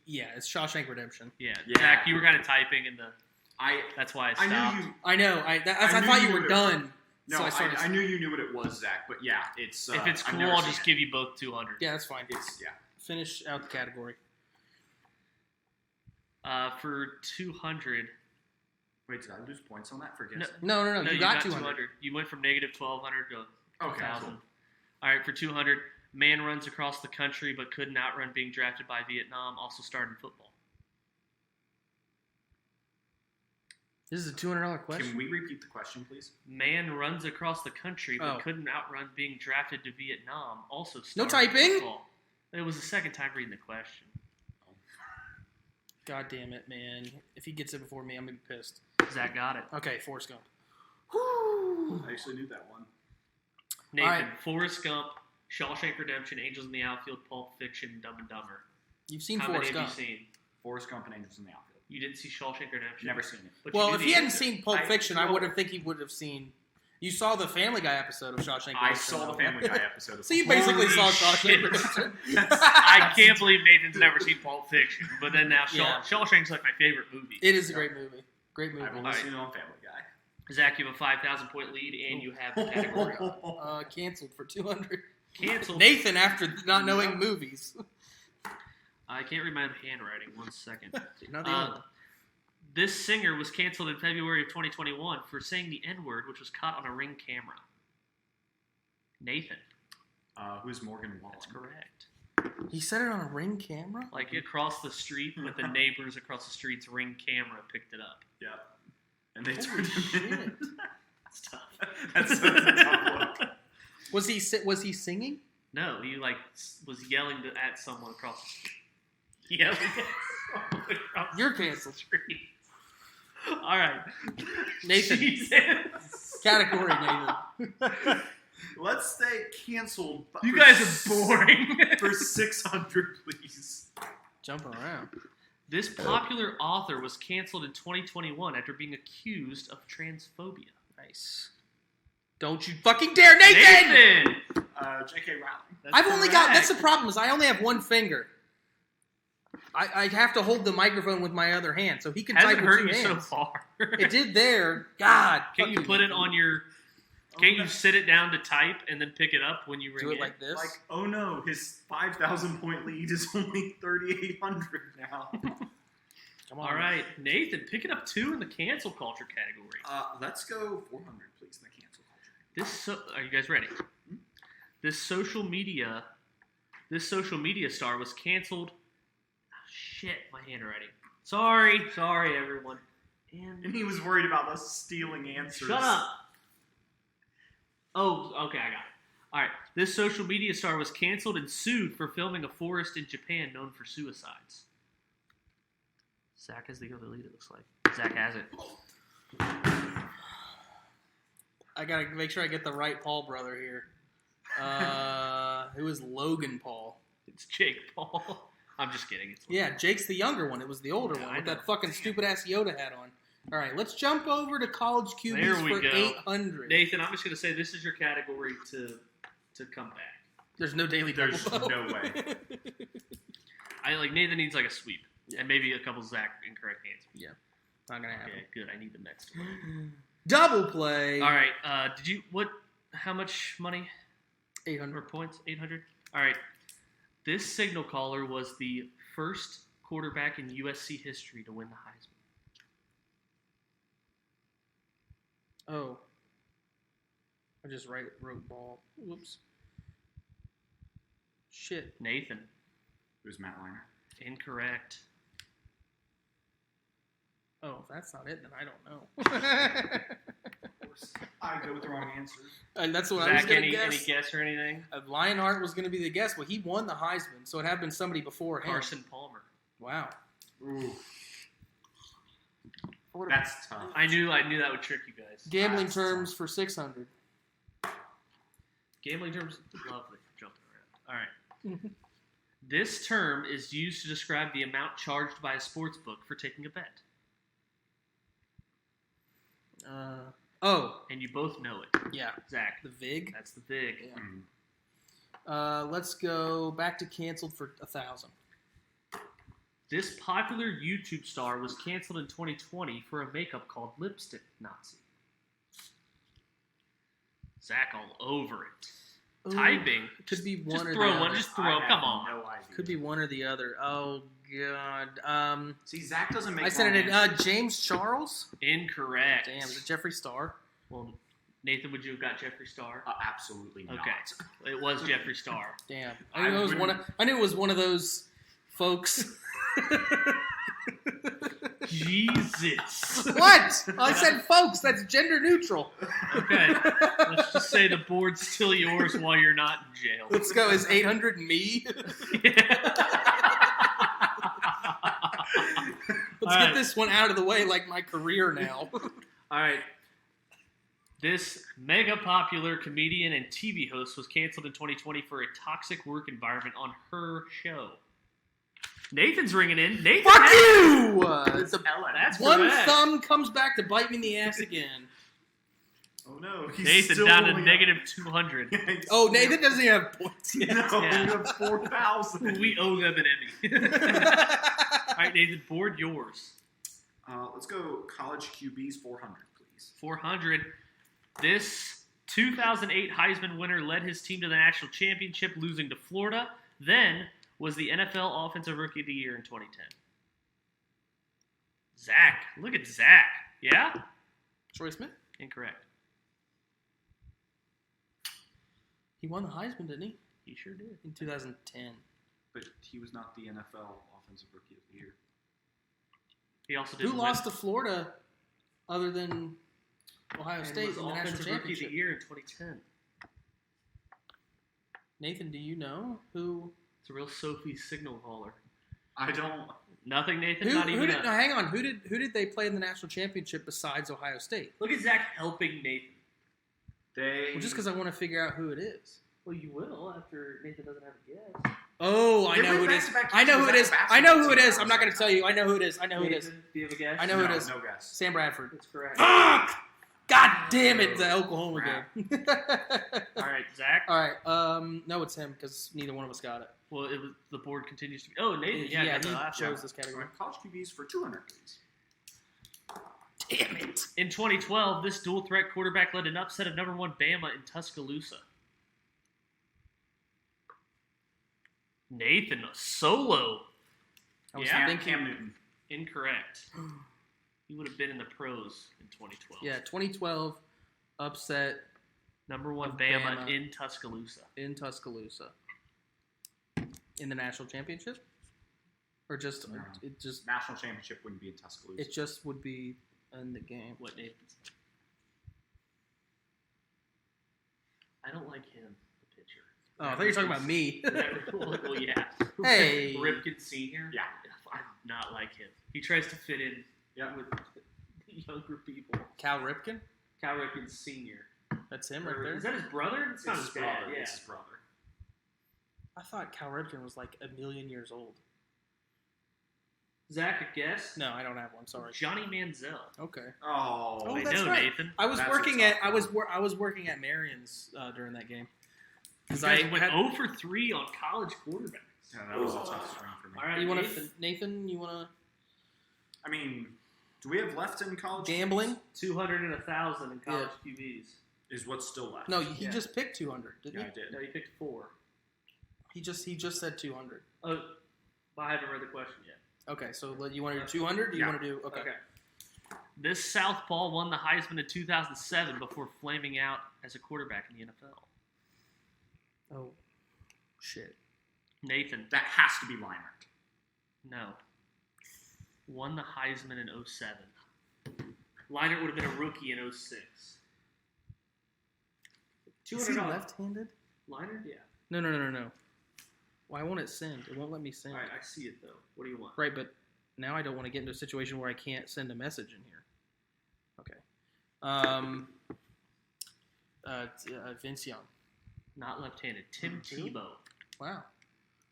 Yeah, it's Shawshank Redemption. Yeah. Yeah. Zach, you were kind of typing in the. I That's why I I stopped. knew you. I know. I knew thought you you were would've- done. No, so I started. I knew you knew what it was, Zach. But yeah, it's. If it's I've cool, never I'll seen just it. give you both 200. Yeah, that's fine. It's Finish out the category. For 200. Wait, did I lose points on that for No, guessing? No. you You got 200. You went from negative 1,200 to Okay, 1,000. cool. All right, for 200, man runs across the country but couldn't outrun being drafted by Vietnam. Also starred in football. This is a $200 question. Can we repeat the question, please? Man runs across the country but Oh. couldn't outrun being drafted to Vietnam. Also No starred in typing? football. It was the second time reading the question. God damn it, man. If he gets it before me, I'm going to be pissed. Zach got it. Okay, Forrest Gump. I actually knew that one. Nathan, All right. Forrest Gump, Shawshank Redemption, Angels in the Outfield, Pulp Fiction, Dumb and Dumber. You've seen How Forrest many Gump. have you seen? Forrest Gump and Angels in the Outfield. You didn't see Shawshank Redemption? Never seen it. But you Well, knew if the he hadn't answer. seen Pulp Fiction, I well- would have think he would have seen. You saw the Family Guy episode of Shawshank Redemption. I saw the Family Guy episode. Of So you basically saw Holy Shawshank shit. Redemption. I can't believe Nathan's never seen Pulp Fiction, but then now Yeah. Shawshank's like my favorite movie. It is a great movie. Great movie. I've only seen it on Family Guy. Zach, you have a 5,000 point lead, and you have the category Canceled for 200. canceled. Nathan after not knowing movies. I can't read my own handwriting. 1 second. Not the end. This singer was canceled in February of 2021 for saying the N-word, which was caught on a Ring camera. Nathan. Who's Morgan Wallen? That's correct. He said it on a Ring camera? Like across the street, but the neighbors across the street's Ring camera picked it up. Yeah. And they Holy turned him in. shit. That's tough. That's a tough look. Was he singing? No, he was yelling at someone across the street. Yelling at someone across You're the canceled. street. All right. Nathan. Jesus. Category, Nathan. Let's stay canceled. but You for guys s- are boring. For 600, please. Jumping around. This popular author was canceled in 2021 after being accused of transphobia. Nice. Don't you fucking dare, Nathan! Nathan! J.K. Rowling. That's I've only got. That's the correct. problem. Is I only have one finger. I have to hold the microphone with my other hand, so he can Hasn't type with hurt two you so hands. far. It did there. God. Can't you fucking put it on your? Can't you sit it down to type and then pick it up when you ring do it like this? Like, oh no, his 5,000 point lead is only 3,800 now. Come on. All right, Nathan, pick it up 2 in the cancel culture category. Let's go 400, please, in the cancel culture. Are you guys ready? This social media star was canceled. Oh, shit, my handwriting. Sorry, everyone. And he was worried about us stealing answers. Shut up. Oh, okay, I got it. All right, this social media star was canceled and sued for filming a forest in Japan known for suicides. Zach has the other lead, it looks like. Zach has it. I gotta make sure I get the right Paul brother here. It was Logan Paul. It's Jake Paul. I'm just kidding. It's Yeah, Jake's the younger one. It was the older Yeah, one I with know. that fucking stupid ass Yoda hat on. All right, let's jump over to college QBs There we for go. 800. Nathan, I'm just going to say this is your category to come back. There's no daily double. There's no way. Nathan needs like a sweep. And maybe a couple Zach incorrect answers. Not gonna happen. Okay, good. I need the next one. Double play. All right. How much money? 800. Or points? 800? All right. This signal caller was the first quarterback in USC history to win the Heisman. Oh. I just wrote ball. Whoops. Shit. Nathan. It was Matt Liner. Incorrect. Oh, if that's not it, then I don't know. Of course. I go with the wrong answers. And that's what I was Zach, going to any guess. guess or anything? Lionheart was going to be the guess. Well, he won the Heisman, so it had been somebody before him. Carson Palmer. Wow. Ooh. What a- That's tough. I knew that would trick you guys. Gambling That's terms for 600. Gambling terms, lovely. Jumping around. All right. This term is used to describe the amount charged by a sportsbook for taking a bet. And you both know it. Yeah. Zach. The VIG? That's the VIG. Yeah. Let's go back to canceled for 1,000. This popular YouTube star was canceled in 2020 for a makeup called Lipstick Nazi. Zach all over it. Ooh, Typing. Could be one just or throw the one. other. Just throw. Come on. No idea. Could be one or the other. Oh God. See, Zach doesn't make. I said it. wrong answers. James Charles. Incorrect. Damn, is it Jeffree Star? Well, Nathan, would you have got Jeffree Star? Absolutely not. Okay. It was Jeffree Star. Damn. I knew it was one of those folks. Jesus. What? I said folks. That's gender neutral. Okay. Let's just say the board's still yours while you're not in jail. Let's go. Is 800 me? Let's get this one out of the way, like my career now. All right. This mega popular comedian and TV host was canceled in 2020 for a toxic work environment on her show. Nathan's ringing in. Nathan, Fuck you! It's Ellen. That's One correct. thumb comes back to bite me in the ass again. Oh no, he's Nathan still down to only negative 200. Oh, Nathan doesn't even have points yet. No, Yeah. you have 4,000. We owe them an Emmy. All right, Nathan, board yours. Let's go college QBs 400, please. 400. This 2008 Heisman winner led his team to the national championship, losing to Florida. Then was the NFL Offensive Rookie of the Year in 2010. Zach. Look at Zach. Yeah? Troy Smith? Incorrect. He won the Heisman, didn't he? He sure did. In 2010. But he was not the NFL Offensive Rookie of the Year. He also did. Who lost to Florida other than Ohio and State was in the national Offensive Rookie of championship? the Year in 2010. Nathan, do you know who? It's a real Sophie signal caller. I don't. Nothing, Nathan. Who Not even. did? No, hang on. Who did they play in the national championship besides Ohio State? Look at Zach helping Nathan. Well, just because I want to figure out who it is. Well, you will after Nathan doesn't have a guess. Oh, I Give know me who it is. back-to-back I know who it questions is. at I know who it basketball is. I'm not going to tell you. I know who it is. I know who it is. Nathan, do you have a guess? I know who it is. No guess. Sam Bradford. That's correct. Fuck! God damn it! The Oklahoma game. All right, Zach. All right. No, it's him because neither one of us got it. Well, it was the board continues to be. Oh, Nathan. Yeah, got the he last chose one. this All category. right, college QBs for 200, please. Damn it! In 2012, this dual threat quarterback led an upset of number 1 Bama in Tuscaloosa. Nathan, a solo. I was Yeah? thinking. Cam Newton. Incorrect. He would have been in the pros in 2012. Yeah, 2012 upset Number 1 Of Bama, Bama. in Tuscaloosa. in Tuscaloosa in the national championship, or just No. it just National championship wouldn't be in Tuscaloosa. it just would be in the game. What Nathan said. I don't like him, the pitcher. Oh, I thought you were talking about me. Well, yeah. Hey. Ripken Sr. Yeah. I do not like him. He tries to fit in Yeah. with younger people. Cal Ripken, Cal Ripken Sr. that's him right Or- there. Is that his brother? It's It's not his his dad. brother. Yeah. It's his brother. I thought Cal Ripken was like a million years old. Zach, a guess? No, I don't have one. Sorry. Johnny Manziel. Okay. Oh, Oh, I that's know, right. Nathan. I was That's working a at tough I was working at Marion's during that game. You Because guys I went had, 0 for 3 on college quarterbacks. yeah, that was a tough string for me. All right, you want Nathan. to Nathan? You want I mean, do we have left in college? to gambling? 200 and 1,000 in college QBs. Is what's still left? No, he Yeah. just picked 200, didn't Yeah, I he? did. No, you picked 4. He just said 200. Oh, but I haven't read the question yet. Okay, so you want to do 200? Or do you Yeah. want to do okay? This southpaw won the Heisman in 2007 before flaming out as a quarterback in the NFL. Oh, shit. Nathan, That has to be Leinert. no. Won the Heisman in 07. Leinert would have been a rookie in 06. Is he $200. left-handed? Leinert, yeah. No. Why won't it send? It won't let me send. All right, I see it though. What do you want? Right, but now I don't want to get into a situation where I can't send a message in here. Okay. Vince Young. Not left-handed. Tim Really? Tebow. Wow.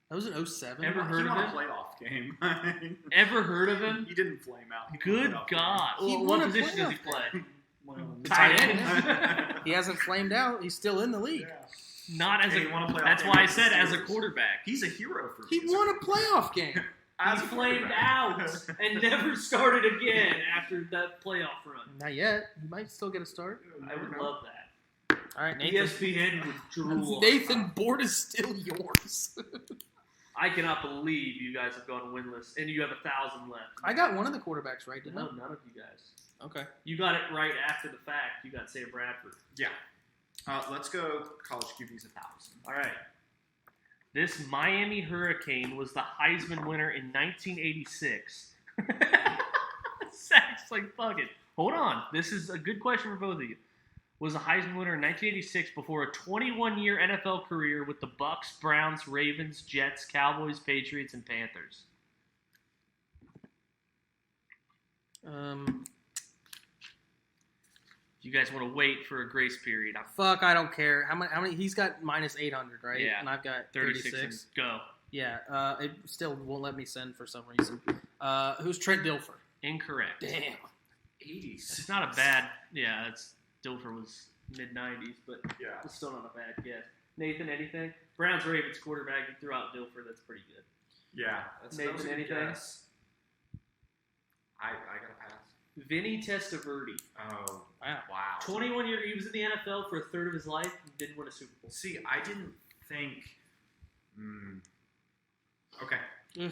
That was an 07. Ever heard he of won him? a playoff game. Ever heard of him? He didn't flame out. Good God. He Well, won what a position does he playoff play? The Tight tight end. end. He hasn't flamed out. He's still in the league. Not as Hey, he won a playoff That's game why I with the said as a Steelers. quarterback. He's a hero for me. He won a playoff game. He As a flamed quarterback. out and never started again after that playoff run. Not yet. He might still get a start. I would love that. All right, Nathan. ESPN would drool. Nathan, board is still yours. I cannot believe you guys have gone winless and you have 1,000 left. I got one of the quarterbacks right, didn't No, none of you guys. I? Okay. You got it right after the fact. You got Sam Bradford. Yeah. Let's go college QB's 1,000. All right. This Miami Hurricane was the Heisman winner in 1986. Zach's like, fuck it. Hold on. This is a good question for both of you. Was a Heisman winner in 1986 before a 21-year NFL career with the Bucks, Browns, Ravens, Jets, Cowboys, Patriots, and Panthers. You guys want to wait for a grace period? Fuck, I don't care. How many? He's got minus 800, right? Yeah. And I've got 36 36. and go. Yeah. It still won't let me send for some reason. Who's Trent Dilfer? Incorrect. Damn. 80s. It's not a bad. Yeah, it's Dilfer was mid-90s, but Yeah. it's still not a bad guess. Nathan, anything? Browns Ravens quarterback. You threw out Dilfer. That's pretty good. Yeah. Nathan, that was a good anything? guess. I got a pass. Vinny Testaverde. Oh. Wow. Wow. 21 year. He was in the NFL for a third of his life and didn't win a Super Bowl. See, I didn't think. Okay. Ugh.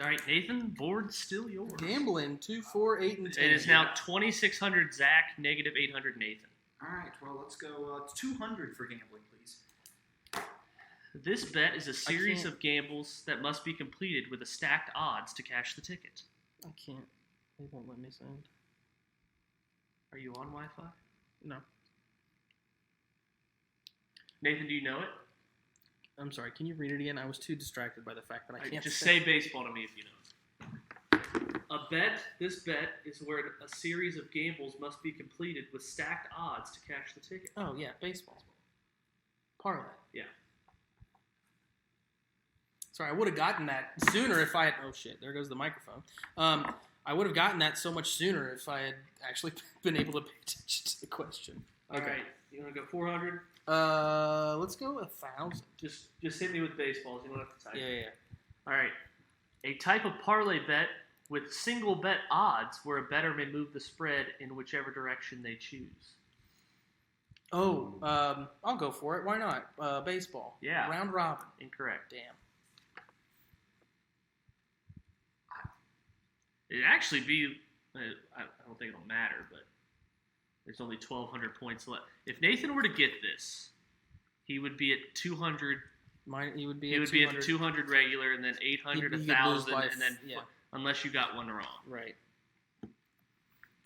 All right, Nathan. Board's still yours. Gambling 2, 4, 8, and 10. It is now 2,600 Zach, negative 800 Nathan. All right. Well, let's go 200 for gambling, please. This bet is a series can't- of gambles that must be completed with a stacked odds to cash the ticket. I can't. They won't let me send. Are you on Wi-Fi? No. Nathan, do you know it? I'm sorry. Can you read it again? I was too distracted by the fact that I can't. Just say baseball to me if you know. This bet is where a series of gambles must be completed with stacked odds to cash the ticket. Oh yeah, baseball. Parlay. Yeah. Sorry, I would have gotten that sooner if I had. Oh shit! There goes the microphone. I would have gotten that so much sooner if I had actually been able to pay attention to the question. All right, you want to go 400? Let's go 1,000. Just hit me with baseballs. You don't have to type. Yeah. All right. A type of parlay bet with single bet odds where a bettor may move the spread in whichever direction they choose. Oh, I'll go for it. Why not? Baseball. Yeah. Round robin. Incorrect. Damn. It'd actually be, I don't think it'll matter, but there's only 1,200 points left. If Nathan were to get this, he would be at 200. He would be. He would be at 200 regular, and then 800, He'd get lose 1,000, by and then yeah. unless you got one wrong. Right.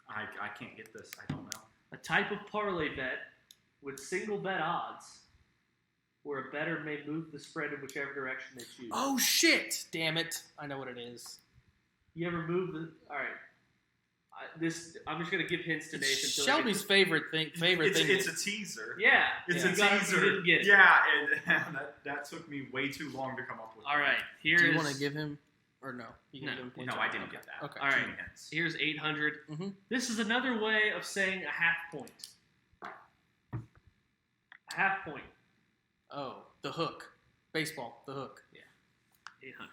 I can't get this. I don't know. A type of parlay bet with single bet odds where a bettor may move the spread in whichever direction they choose. Oh shit! Damn it! I know what it is. You ever move the? All right. I'm just gonna give hints to Nathan. It's Shelby's favorite thing. It's a teaser. Yeah, It's you a got it, teaser. you didn't get it. Yeah, and that took me way too long to come up with. All right. Do you Here's want to give him or no? You can No. give him No, points. I didn't get that. Okay. All right. Too many hints. here's 800. Mhm. This is another way of saying a half point. A half point. Oh, the hook. Baseball. The hook. 800.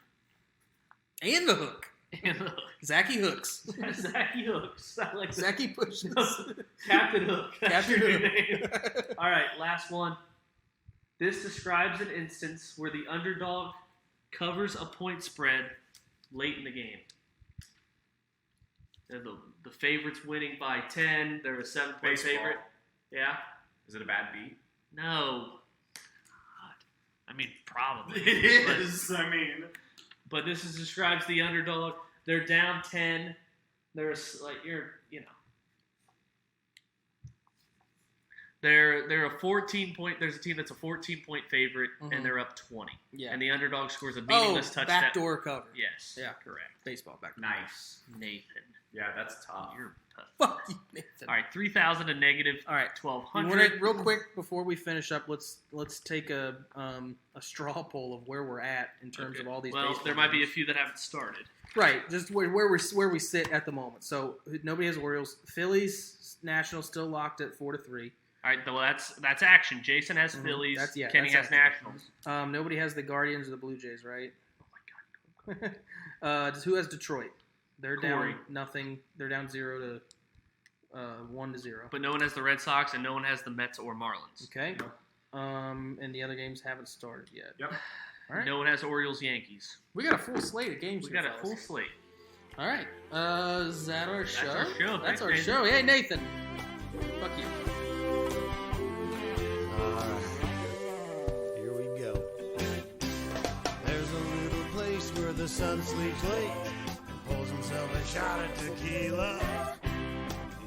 And the hook. And look, Zachy hooks. Zachy Hooks. I like that. Zachy pushes. Captain Hook. That Captain should be Hook. named. All right, last one. This describes an instance where the underdog covers a point spread late in the game. They're the favorites winning by 10. They're a 7-point Baseball. favorite. Yeah? Is it a bad beat? No. God. I mean, probably. It But- is. I mean, But this describes the underdog. They're down 10. They're They're a 14-point. There's a team that's a 14-point favorite, and they're up 20. Yeah. And the underdog scores a meaningless touchdown. Backdoor cover. Yes. Yeah. Correct. Baseball backdoor. Nice. Nathan. Yeah, that's tough. You're tough. Fuck you, Nathan. All right, 3,000 to negative. All right. 1,200. Real quick before we finish up, let's take a straw poll of where we're at in terms of all these. Well, there might be a few that haven't started. Right, just where we sit at the moment. So nobody has Orioles. Phillies, Nationals still locked at 4-3. All right, well that's action. Jason has Phillies. Kenny has Nationals. Nobody has the Guardians or the Blue Jays, right? Oh my God. Who has Detroit? They're Corey. down nothing. They're down 0 to 1-0. But no one has the Red Sox, and no one has the Mets or Marlins. Okay. And the other games haven't started yet. Yep. All right. No one has Orioles, Yankees. We got a full slate of games. We got a full slate. All right. Is that our show? That's our show. That's Thanks, our Nathan. show. Hey, Nathan. Fuck you. Alright, here we go. There's a little place where the sun sleeps late and pulls himself a shot of tequila.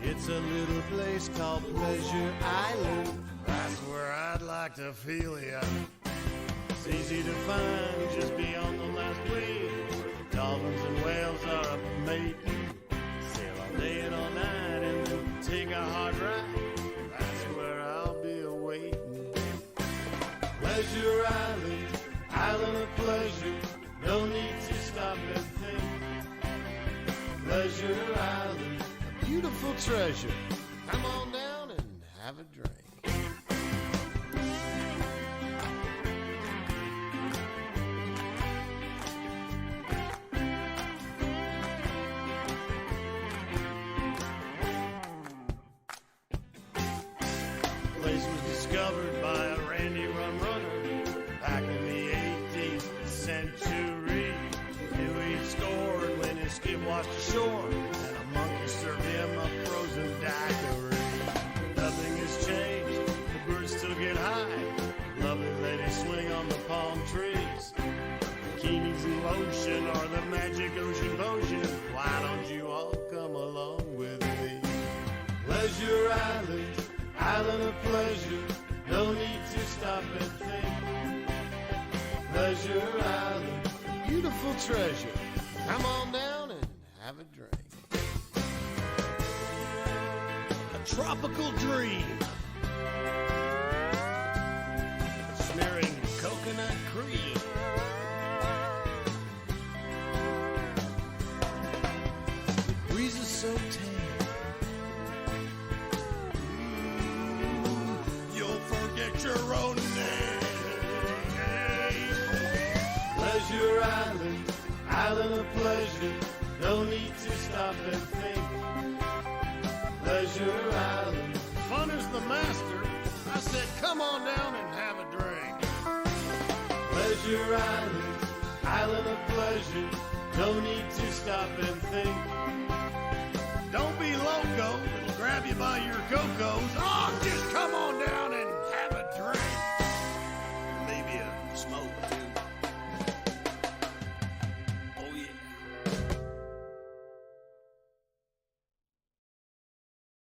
It's a little place called Pleasure Island. That's where I'd like to feel ya. It's easy to find just beyond the last wave. Dolphins and whales are up mating. Sail all day and all night and then take a hard ride. That's where I'll be awaiting. Pleasure Island, island of pleasure. No need to stop and think. Pleasure Island, a beautiful treasure. Come on down and have a drink. Place was discovered by a Randy Rum Runner back in the 18th century. Knew he'd scored when his skiff washed ashore, and a monkey served him a frozen daiquiri. Nothing has changed, the birds still get high. Lovely ladies swing on the palm trees. Bikinis in lotion are the magic ocean potion. Why don't you all come along with me? Pleasure Island, island of pleasure, no need to stop and think. Pleasure Island, beautiful treasure. Come on down and have a drink. A tropical dream. Smearing coconut cream. The breeze is so tame. You'll forget your own name. Pleasure Island, island of pleasure. No need to stop and think. Pleasure Island, fun is the master. I said, come on down and have a drink. Pleasure Island, island of pleasure. No need to stop and think.